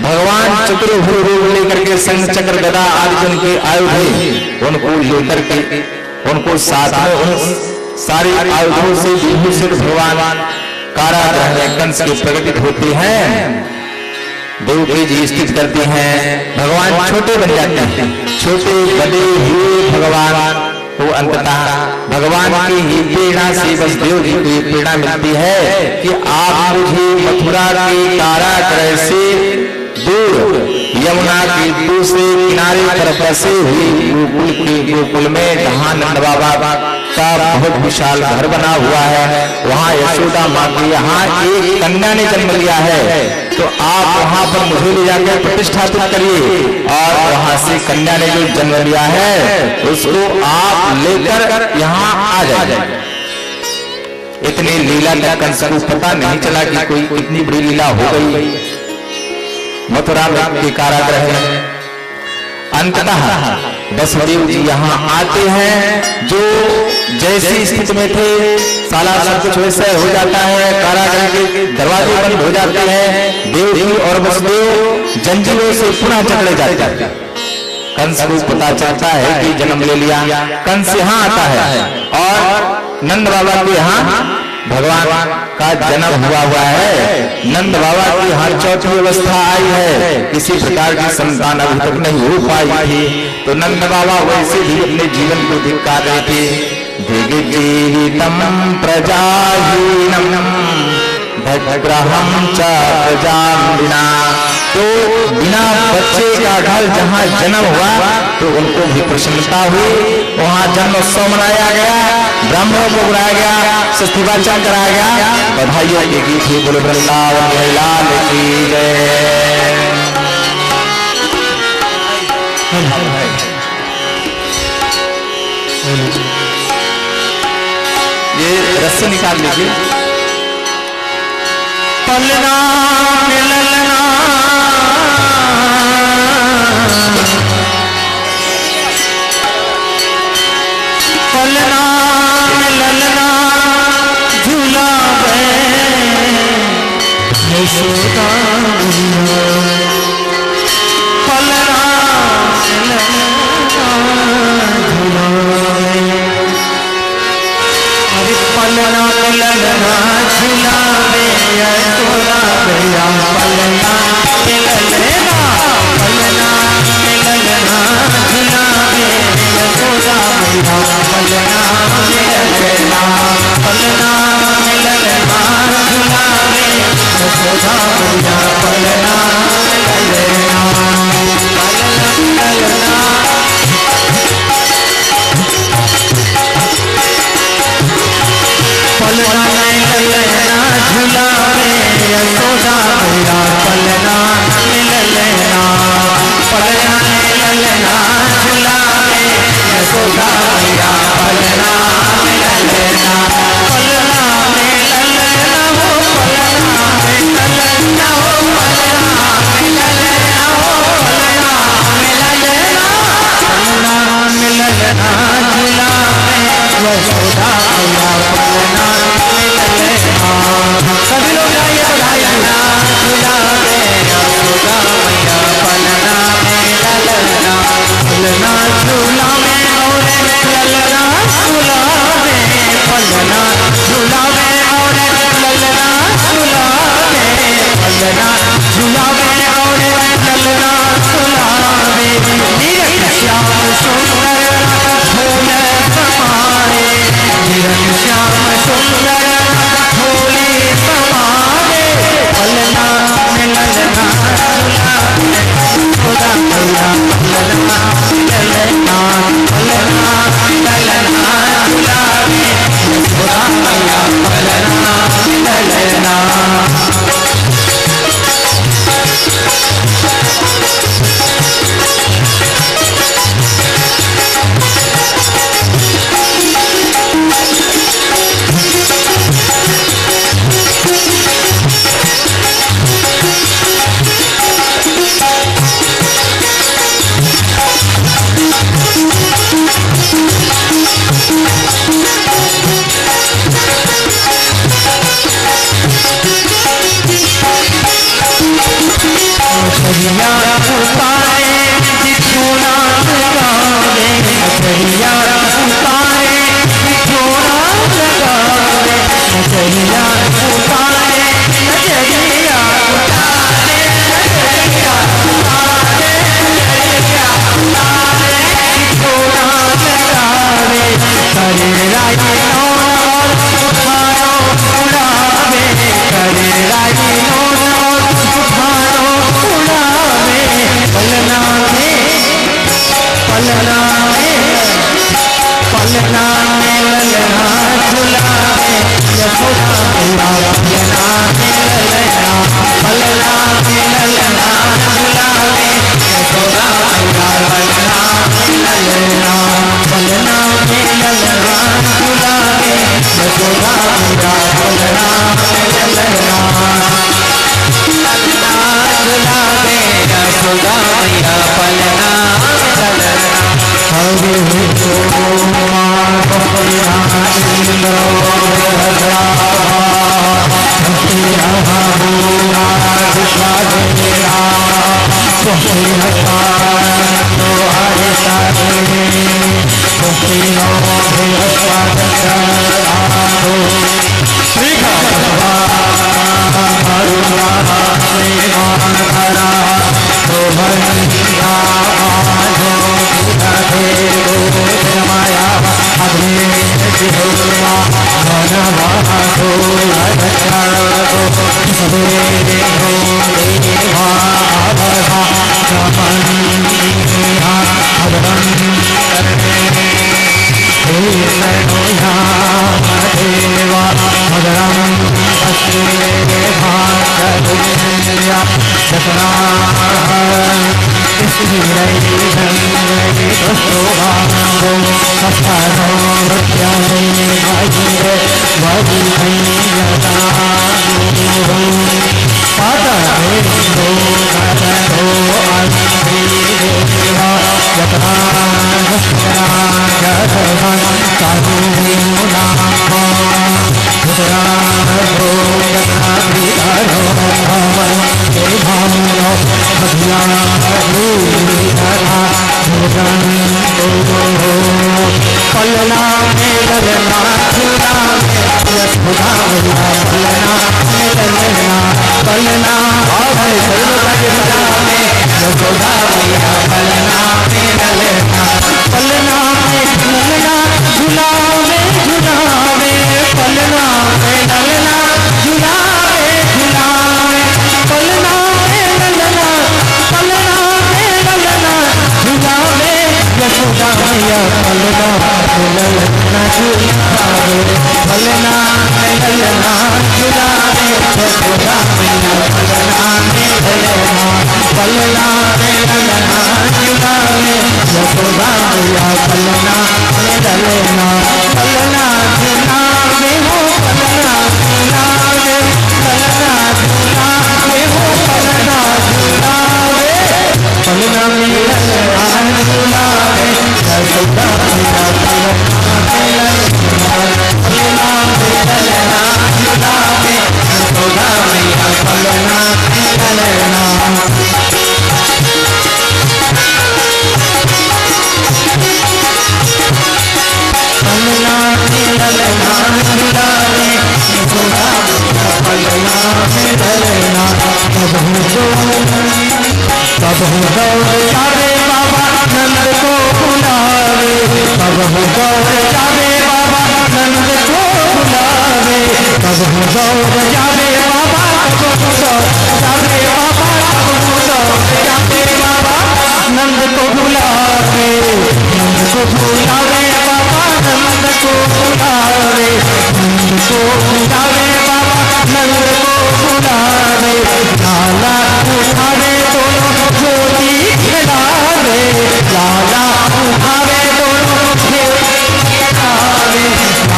भगवान चतुर्भुज रूप लेकर के शंख चक्र गदा आदि जिनके आयुध उनको लेकर के उनको साथ में उन सारे आयुधों से विभूषित भगवान कारागृह में कंस के प्रकटित होते हैं। देवकी जी स्थित करती हैं, भगवान छोटे बन जाते हैं। छोटे बड़े हुए भगवान को अंततः भगवान की ही प्रेरणा से वसुदेव जी को प्रेरणा मिलती है कि आप मुझे मथुरा के कारागृह से दूर यमुना के दूसरे किनारे पर बसे हुए गोकुल में जहां नंद बाबा का बहुत विशाल घर बना हुआ है, वहाँ यशोदा माँ के यहाँ एक कन्या ने जन्म लिया है, तो आप वहाँ पर मुझे ले जाकर प्रतिष्ठापित करिए और वहाँ से कन्या ने जो जन्म लिया है उसको आप लेकर यहाँ आ जाइए। इतनी लीला तक कंस को पता नहीं चला कि कोई इतनी बड़ी लीला हो गई। मथुरा के कारागृह में अंततः वसुदेव जी यहाँ आते हैं, जो जैसी स्थिति में थे साला सब कुछ वैसे हो जाता है, कारागृह के दरवाजे बंद हो जाते हैं, देवकी और वसुदेव जंजीरों से पुनः जकड़े जाते हैं। कंस को पता चलता है कि जन्म ले लिया। कंस यहाँ आता है और नंद बाबा के यहाँ भगवान का जन्म हुआ है। नंद बाबा की हर चौथी अवस्था आई है, किसी प्रकार की संतान अभी तक नहीं हो पाई थी, तो नंद बाबा वैसे भी अपने जीवन को धिक्कार रहे थे। दिग्जीवितम प्रजाहीनम भग्रहम च प्रजाम्बिना, तो बिना बच्चे का घर जहाँ जन्म हुआ तो उनको भी प्रसन्नता हुई, वहाँ जन्मोत्सव मनाया गया, ब्राह्मणों को बुलाया गया, षष्ठीवाचन कराया गया, बधाइयों के गीत ही बोले वृंदावन लाल की जय। ये रस्सी निकाल लीजिए। पलना मिलना पलना मिलना झूलावे यशोदा, पलना मिलना झूलावे, अरे पलना मिलना झूलावे यशोदा भैया, पलना मिलना पलना मिलना झूलावे यशोदा भैया, पलना मिलना पलना मिलना झूलावे यशोदा भैया, पलना मिलना पलना पलना मिलना झूलावे यशोदा भैया, पलना मिलना पलना मिलना झूलावे यशोदा भैया, पलना मिलना पलना मिलना हो पलना मिलना हो पलना मिलना हो पलना मिलना झूलावे यशोदा भैया, पलना मिलना।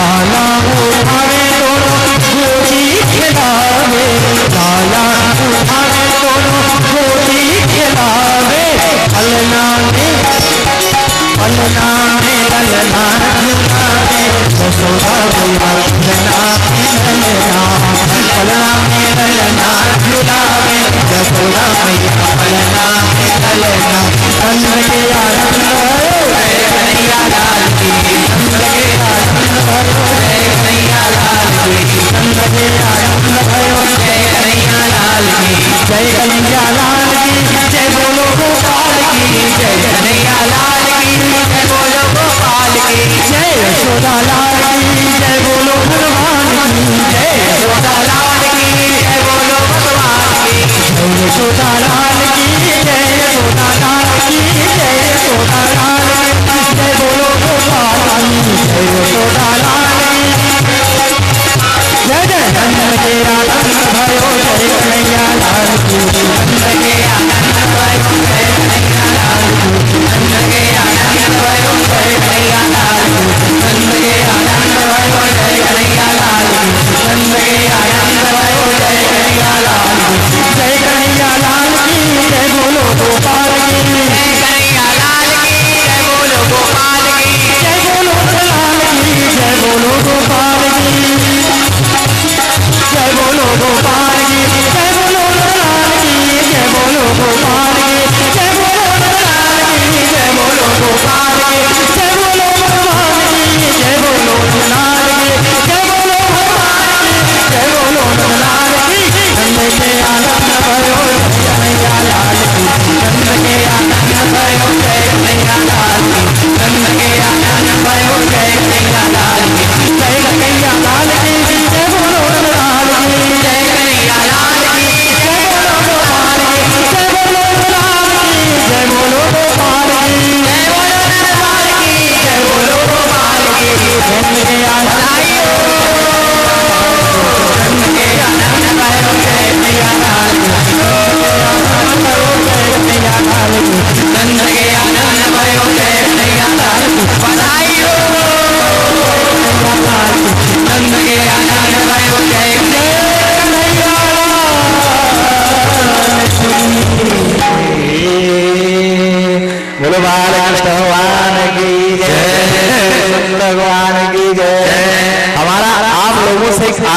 लाला उठावे दोनों गोदी खिलावे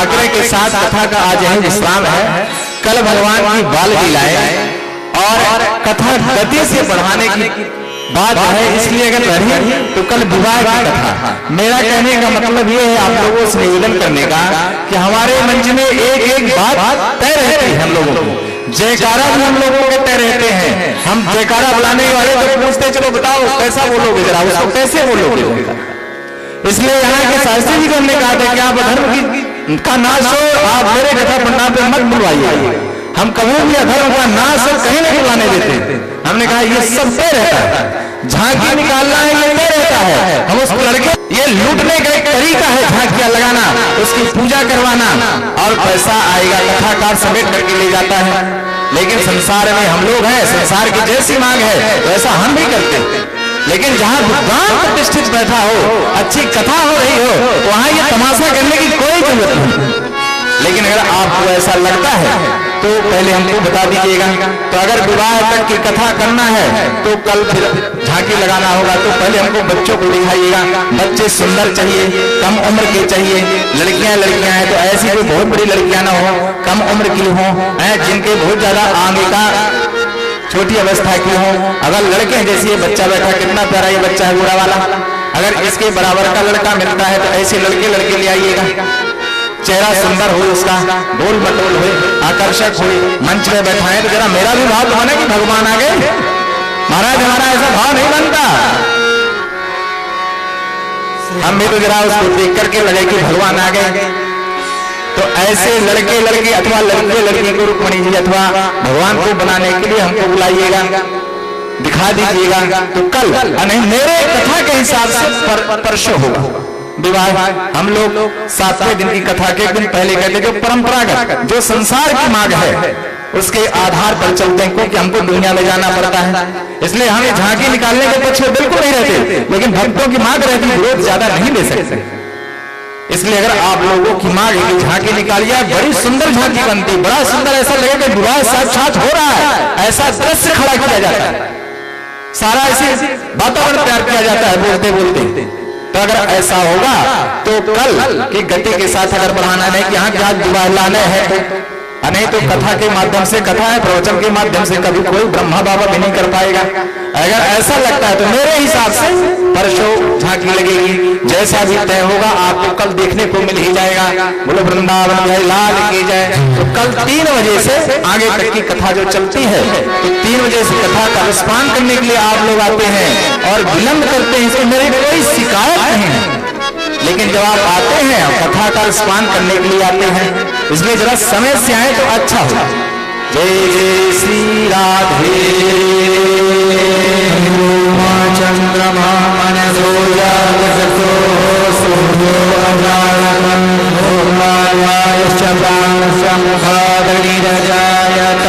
आग्रह के साथ कथा का आज यही विश्राम है। कल भगवान की बाल लीलाएं और कथा गति से बढ़ाने की बात है, इसलिए अगर रही तो कल विवाह की कथा। मेरा कहने का मतलब ये है आप लोगों से निवेदन करने का कि हमारे मंच में एक एक बात तय रहती है। हम लोगों को जयकारा भी हम लोगों के तय रहते हैं। हम जयकारा बुलाने वाले तो पूछते चलो बताओ कैसा बोलोगे, जरा उसको कैसे बोलोगे। इसलिए यहाँ के शास्त्री जी को हमने कहा था कि आप अधर्म का नाश हो, आप मेरे कथा पंडाल पे मत बुलवाइए। हम कभी भी अधर्म का नाश हो कहीं नहीं बुलाने देते। हमने कहा ये सब तय रहता है, झांकी निकालना है ये तय रहता है। हम उसको लड़के ये लूटने का एक तरीका है, झांकियां लगाना, उसकी पूजा करवाना और पैसा आएगा, कथाकार समेट करके ले जाता है। लेकिन संसार में हम लोग हैं, संसार की जैसी मांग है वैसा हम भी करते। लेकिन जहाँ विद्वान प्रतिष्ठित बैठा हो, अच्छी कथा हो रही हो, वहां ये तमाशा करने की कोई जरूरत नहीं। लेकिन अगर आपको ऐसा लगता है तो पहले हमको बता दीजिएगा। तो अगर विवाह तक की कथा करना है तो कल फिर झांकी लगाना होगा, तो पहले हमको बच्चों को दिखाइएगा। बच्चे सुंदर चाहिए, कम उम्र के चाहिए। लड़कियां हैं तो ऐसी कोई बहुत बड़ी लड़कियां ना हो, कम उम्र की हो, जिनके बहुत ज्यादा आगे का छोटी अवस्था की हो। अगर लड़के हैं, जैसे ये बच्चा बैठा, कितना प्यारा ये बच्चा है बूढ़ा वाला, अगर इसके बराबर का लड़का मिलता है तो ऐसे लड़के ले आइएगा। चेहरा सुंदर हो, उसका गोल मटोल हो, आकर्षक हो, मंच में बैठाए तो जरा मेरा भी भाव तो बने कि भगवान आ गए। महाराज हमारा ऐसा भाव नहीं बनता, हम भी तो जरा उसको देख करके लगे कि भगवान आ गए। तो ऐसे लड़के अथवा लड़की को रुक्मणी जी अथवा भगवान को बनाने के लिए हमको बुलाइएगा, दिखा दीजिएगा। तो कल नहीं मेरे कथा के हिसाब से परसों होगा विवाह। हम लोग 7वें दिन की कथा के एक दिन पहले कहते जो परंपरागत जो संसार की मांग है उसके आधार पर चलते हैं, क्योंकि हमको दुनिया में जाना पड़ता है। इसलिए हम झांकी निकालने के पक्ष में बिल्कुल नहीं रहते, लेकिन भक्तों की मांग रहती है, विरोध ज्यादा नहीं ले सकते। इसलिए अगर आप लोगों की मांग है कि झांकी निकालिए, बड़ी सुंदर झांकी बनती, बड़ा सुंदर, ऐसा लगेगा कि विवाह साक्षात हो रहा है, ऐसा दृश्य खड़ा किया जाता है, सारा ऐसे वातावरण तैयार किया जाता है बोलते बोलते। तो अगर ऐसा होगा तो कल की गति के साथ अगर बढ़ाना नहीं कि यहाँ क्या विवाह लाने हैं, नहीं तो कथा के माध्यम से, कथा है प्रवचन के माध्यम से कभी कोई ब्रह्मा बाबा भी नहीं कर पाएगा। अगर ऐसा लगता है तो मेरे हिसाब से परसों झांकी लगेगी, जैसा भी तय होगा आपको कल देखने को मिल ही जाएगा। बोलो वृंदावन जय लाल की जय। तो कल 3 बजे से आगे तक की कथा जो चलती है, तो 3 बजे से कथा का रसपान करने के लिए आप लोग आते हैं और विलंब करते हैं, इसमें मेरी कोई शिकायत नहीं है। लेकिन जब आप आते हैं कथा का स्नान करने के लिए आते हैं, इसलिए जरा समय से आए तो अच्छा हो। जय जय श्री राधे। चंद्रमा मनसो जागतो सूर्यो अजायत भूमायाश्च प्राणसमुखादनिरजायत।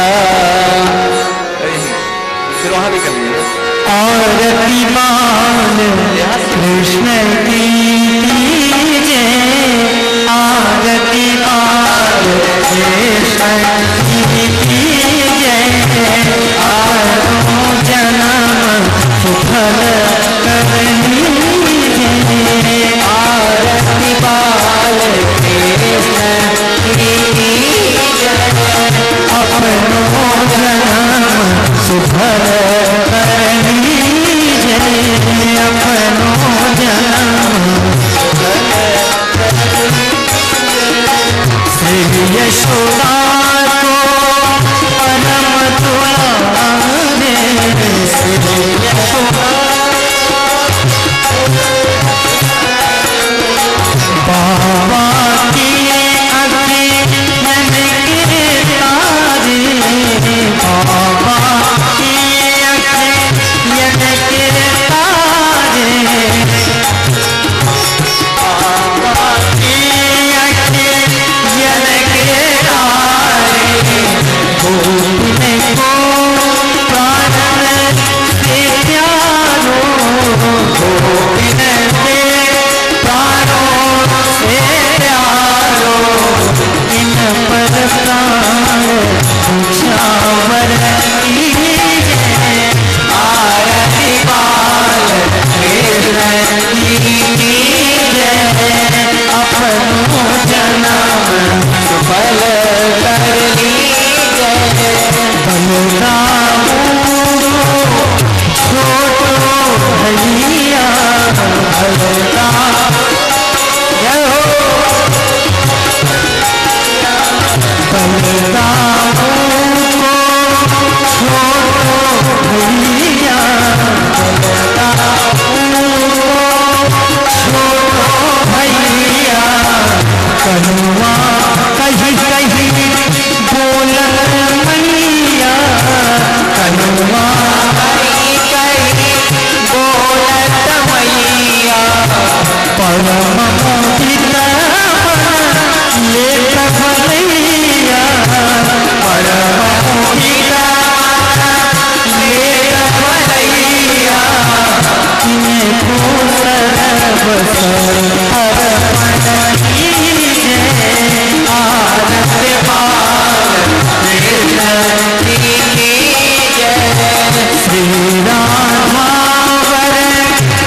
आरती मान कृष्ण की आरती मान कृष्ण की जय। आरो जन्म सुफल करनी जय। आरती बाल कृष्ण की जय। अपनो जन्म सुफल करनी जय। अपनो जन्म यशोदा को परम दुलारे। यशोदा बाबा की अखियन के तारे। बाबा की अखियन के तारे। बाबा की अखियन के तारे। पल कर लीजिए बलराम छोटो भैया बलराम जय हो बलराम छोटो भैया बलराम छोटो भैया कनुआ कहीं कहीं बोलत मैया कनुआ कहीं कहीं बोलत मैया परम पिता लेत भैया परम पिता लेत भैया तिने भूसर बसर श्री राधा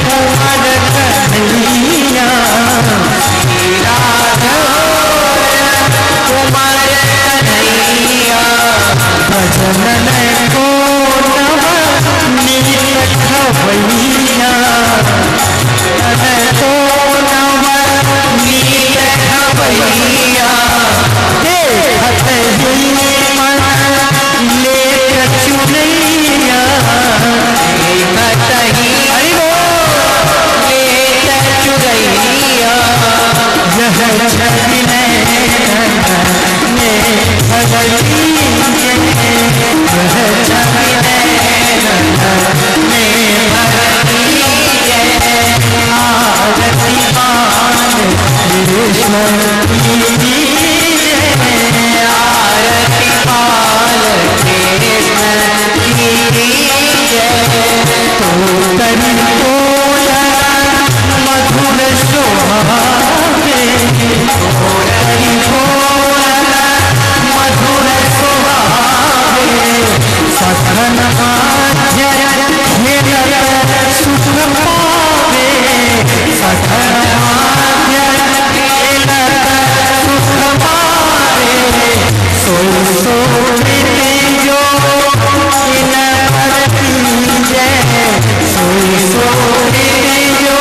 कुमार कन्हैया श्री राधा कुमार कन्हैया भजन को नव नीत खवैया भजन को नव नीत खवैया देखत ही मन लेख चुनैया देखत ही लेख चुनैया यह छवि ने भगली यह छवि ने भगली आरती मान कृष्ण की आरती पाल कृष्ण की तो तरी बोला मधुर सुहावे तो तरी बोला मधुर सुहावे सखन माध्य खेलत सुख पावे सखन माध्य खेलत सुख पावे सोई सोई जो इन भरती जय सोई सोई जो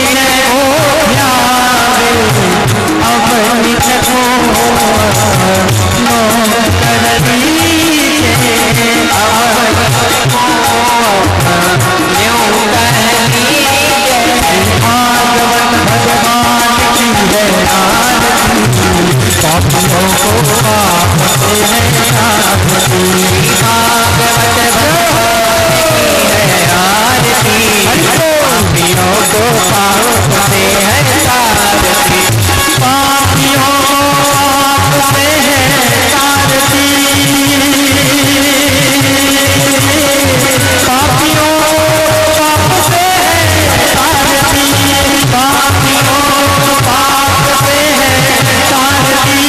इन हो ध्यावे अब नित को मोह कर दीजिए अब नित को यूं कर दीजिए भागवत भगवान की है आरती पापियों को पापते हैं आरती भागवत भगवान की है आरती पापियों को पापते हैं आरती पापियों पापते हैं आरती पापियों पापते हैं आरती पापियों पापते हैं आरती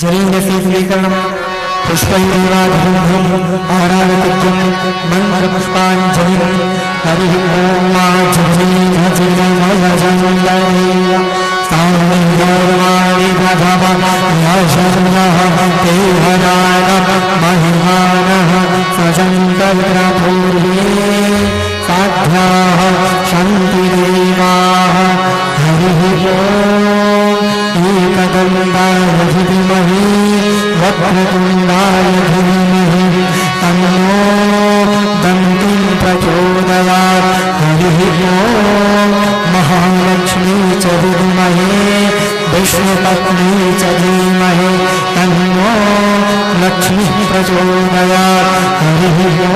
जलीनशीतलीकरणं पुष्पैरेवाधूतं आराधकज्ञं मन्त्रपुष्पाञ्जलिं हरिः ॐ मा जगन्नाथजनमयजन्दरेय सामवेदवाणी भगवन्याशरणः देवनानं महिमानः सजन्तप्रपूर्वे साध्याः शान्तिदेवाः हरिः ॐ एकदन्ताय धीमहि वक्रतुण्डाय धीमहि तन्नो दन्तिं प्रचोदयात् हरिः ॐ महालक्ष्मी च विद्महे विष्णुपत्नी च धीमहि तन्नो लक्ष्मीः प्रचोदयात् हरिः ॐ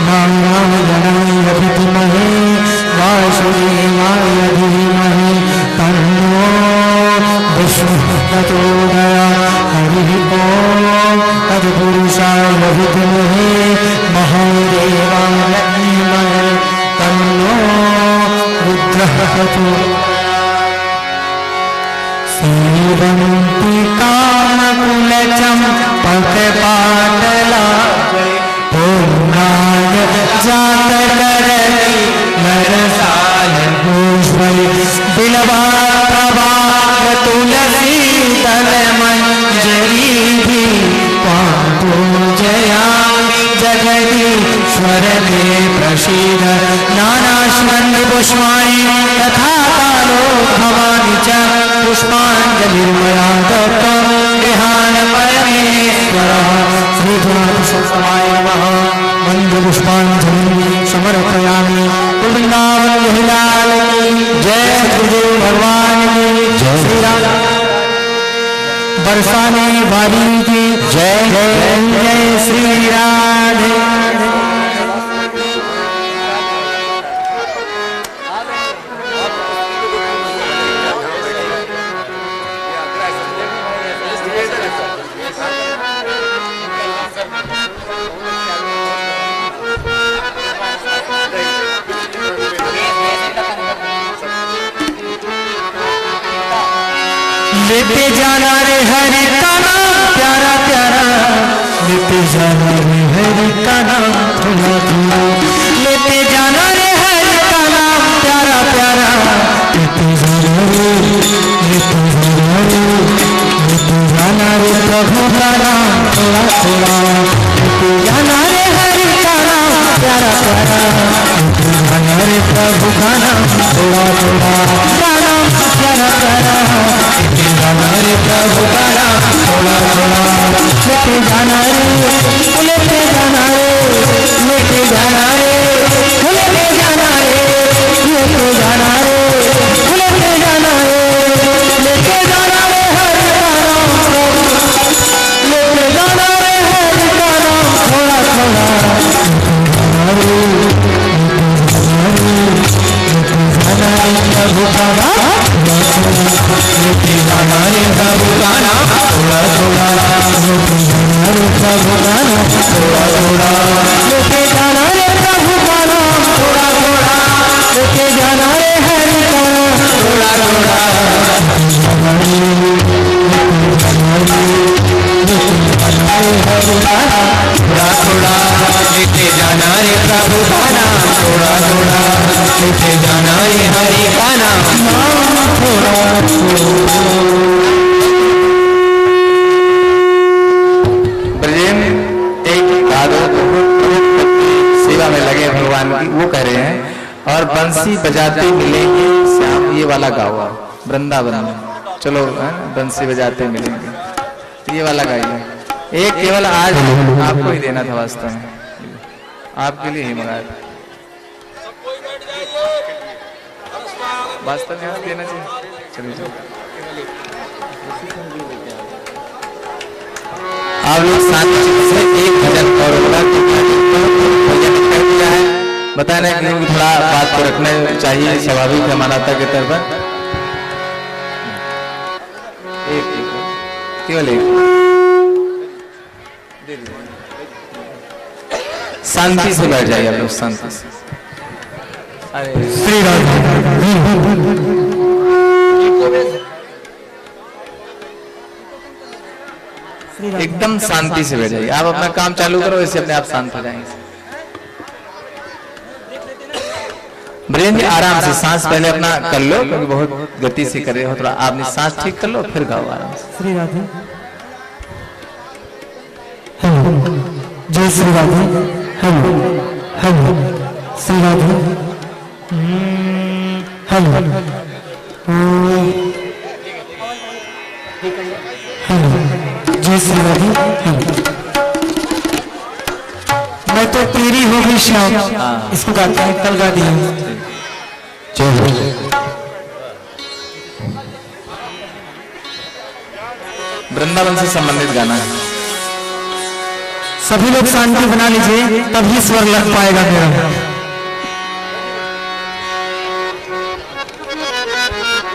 नारायणाय विद्महे वासुदेवाय धीमहि तन्नो विष्णुः प्रचोदयात् हरिः ॐ तत्पुरुषाय विद्महे महादेवाय धीमहि तन्नो रुद्रः प्रचोदयात् सेवन्ति कामकुलचम्पकपाटलाभे पूर्णाय जातकरति नरसाय भूष्वै बिलवाप्रभागतुलसी तलमञ्जरीभिः पापूजयामि जगदीश्वरते प्रसीद नानाश्वन्निपुष्पाणि तथा कालो भवानि च पुष्पाञ्जलिर्मया दत्तं गृहाण परमेश्वरः श्रीगुणाय नमः मन्त्रपुष्पाञ्जलिं समर्पयामि वृन्दावन विलाल की जय गुरुदेव भगवान की जय श्री राम बरसाने वाली की जय जय जय श्री राधे लेते जाना रे हरि का नाम प्यारा प्यारा लेते जाना रे हरि का नाम थोड़ा थोड़ा लेते जाना रे हरि का नाम प्यारा प्यारा लेते जाना रे प्रभु का नाम थोड़ा थोड़ा लेते जाना रे हरि का नाम प्यारा प्यारा लेते जाना रे प्रभु का नाम थोड़ा थोड़ा नाम प्यारा प्यारा हमारे प्रभु का नाम थोड़ा थोड़ा लेते जाना रे लेते जाना रे लेते जाना रे लेते जाना रे लेते जाना रे लेते जाना रे लेते जाना रे हर का नाम लेते जाना रे हर का नाम थोड़ा थोड़ा प्रभु का नाम लेते जाना रे प्रभु का नाम थोड़ा थोड़ा लेते जाना रे प्रभु का नाम थोड़ा थोड़ा लेते जाना रे प्रभु का नाम थोड़ा थोड़ा लेते जाना रे हरि का नाम थोड़ा थोड़ा थोड़ा थोड़ा लेते जाना रे प्रभु का नाम थोड़ा थोड़ा लेते जाना रे हरि का नाम थोड़ा ब्रजेन एक दादो सेवा में लगे भगवान की वो कह रहे हैं और बंसी बजाते मिलेंगे श्याम ये वाला गाओ वृंदावन में चलो बंसी बजाते मिलेंगे ये वाला गाइए एक केवल आज आपको ही देना था वास्तव में आपके लिए ही मंगाया था वास्तव में देना चाहिए चलिए आप लोग शांति से एक भजन और भजन कर दिया है बताना कि थोड़ा बात को रखना चाहिए स्वाभाविक है मानवता के तौर पर एक केवल एक शांति से बैठ जाइए आप लोग, शांति से। अरे श्री राधे। एकदम शांति से बैठ जाइए। आप अपना काम चालू करो, इससे अपने आप शांत हो जाएंगे। ब्रेन आराम से, सांस पहले अपना कर लो, क्योंकि बहुत गति से कर रहे हो। थोड़ा आपने सांस ठीक कर लो, फिर गाओ आराम से। श्री राधे। हेलो, जय Shri Radhe. Hello hello, Shri Radhe. Hello hello, जय श्री राधे। मैं तो तेरी हो गई श्याम, इसको गाते हैं, कल गा दिया। वृंदावन से संबंधित गाना है। सभी लोग शांति बना लीजिए, तभी स्वर लग पाएगा मेरा।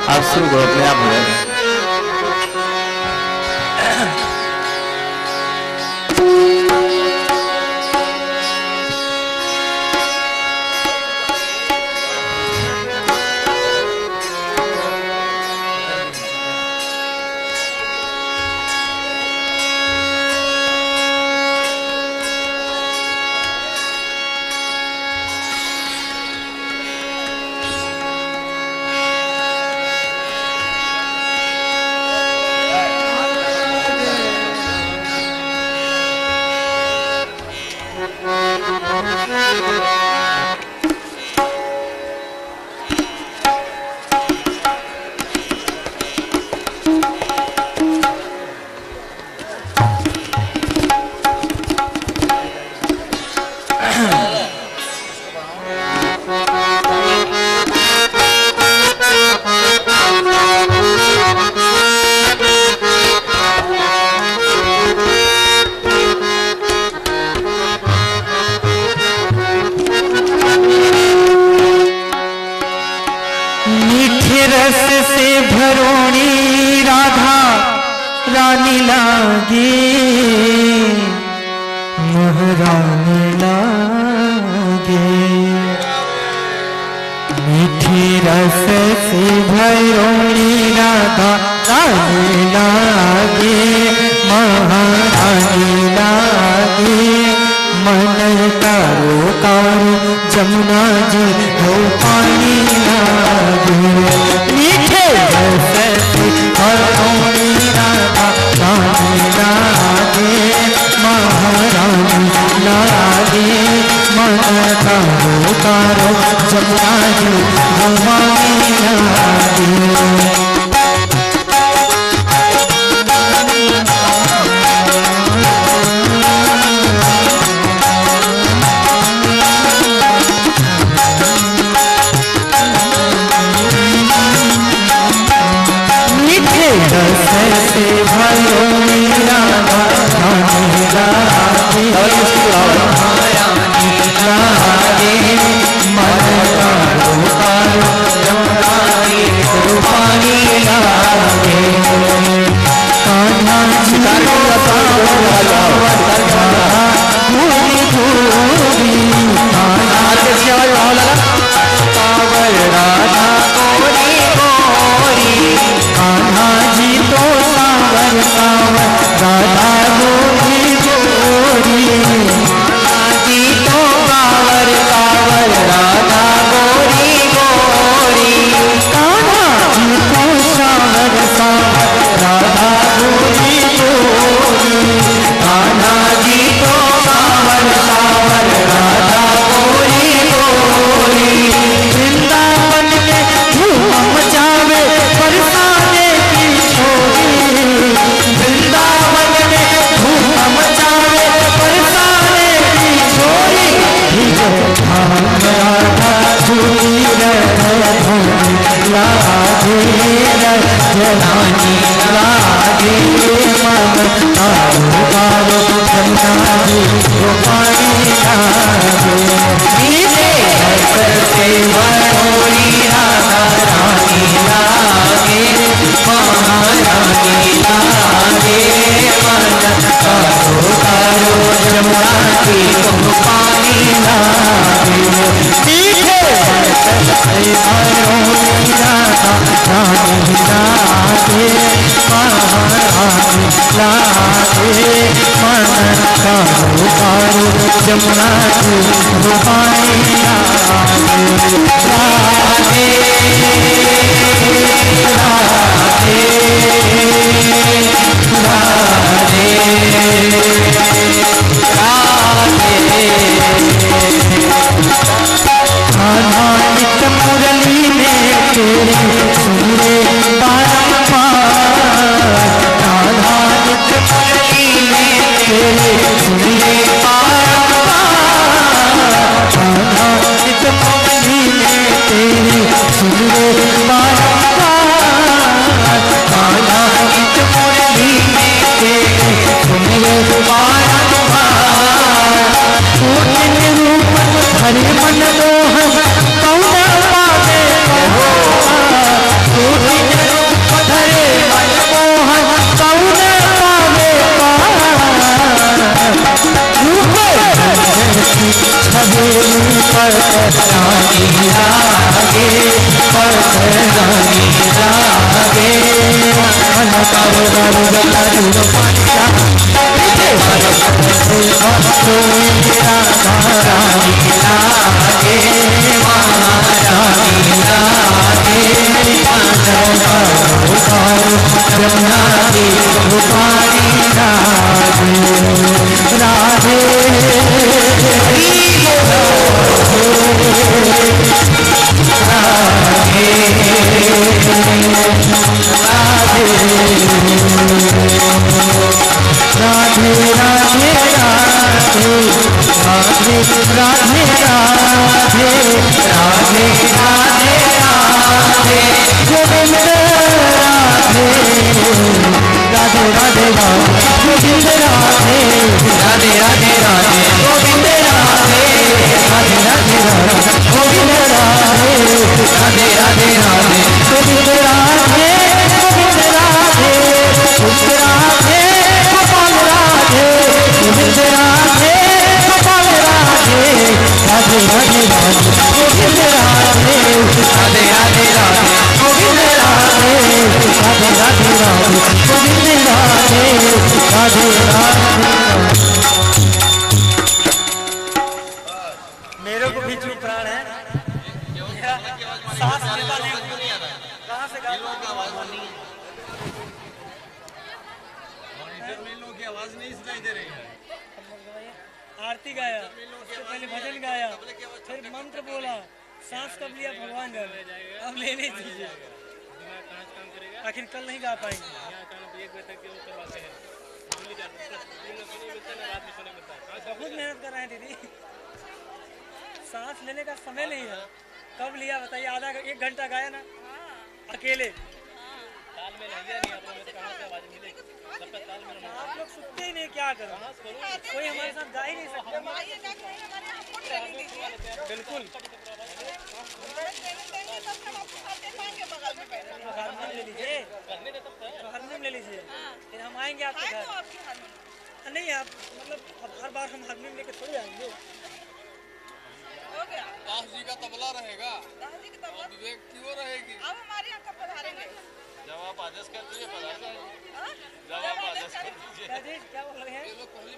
आप शुरू करो, अपने आप हो जाएगा। महारानी लागे मन तारो तारो मन का उतारो जमुना जी रूपानी राधे राधे नित मुरली में तेरे सुरे बारंबार राधा नित मुरली में तेरे सुरे बारंबार राधा नित मुरली में तेरे सुरे बारंबार राधा नित मुरली में तेरे सुरे बारंबार रूप हरे मन मोहन कौन पावे रूप हरे मन मोहन कौन पावे रूप छबेली पर रानी लागे पर रानी लागे मन पावे राधे राधे राधे राधे राधे राधे राधे राधे राधे गोविंद राधे राधे राधे गोविंद राधे राधे राधे राधे गोविंद राधे राधे राधे गोविंद राधे राधे राधे राधे गोविंद राधे गोविंद राधे गोविंद राधे गोपाल राधे गोविंद राधे गोपाल राधे राधे राधे राधे गोविंद राधे राधे राधे राधे गोविंद राधे राधे राधे राधे गोविंद राधे राधे राधे। मेरे को भी चुप प्राण है सांस लेता नहीं कहाँ से गा आवाज नहीं सुनाई दे रही है। आरती गाया, उससे पहले भजन गाया, फिर मंत्र बोला, सांस कब लिया भगवान जाने, अब लेने दीजिए। आखिर कल नहीं गा पाएंगे। बहुत मेहनत कर रहे हैं दीदी, सांस लेने का समय नहीं है। कब लिया बताइए? आधा 1 घंटा गाया ना अकेले। आप लोग सुनते ही नहीं, क्या करो? कोई हमारे साथ गा ही नहीं सकता। बिल्कुल हारमोनियम ले लीजिए, हारमोनियम ले लीजिए, फिर हम आएंगे आपके घर। नहीं आप मतलब हर बार हम हारमोनियम लेके थोड़ी आएंगे। दास जी का तबला रहेगा, विवेक की वो रहेगी। अब हमारे यहाँ कब पधारेंगे? जब आप आदेश कर दीजिए, जब आप आदेश कर दीजिए। क्या बोल रहे हैं? ये लोग पहली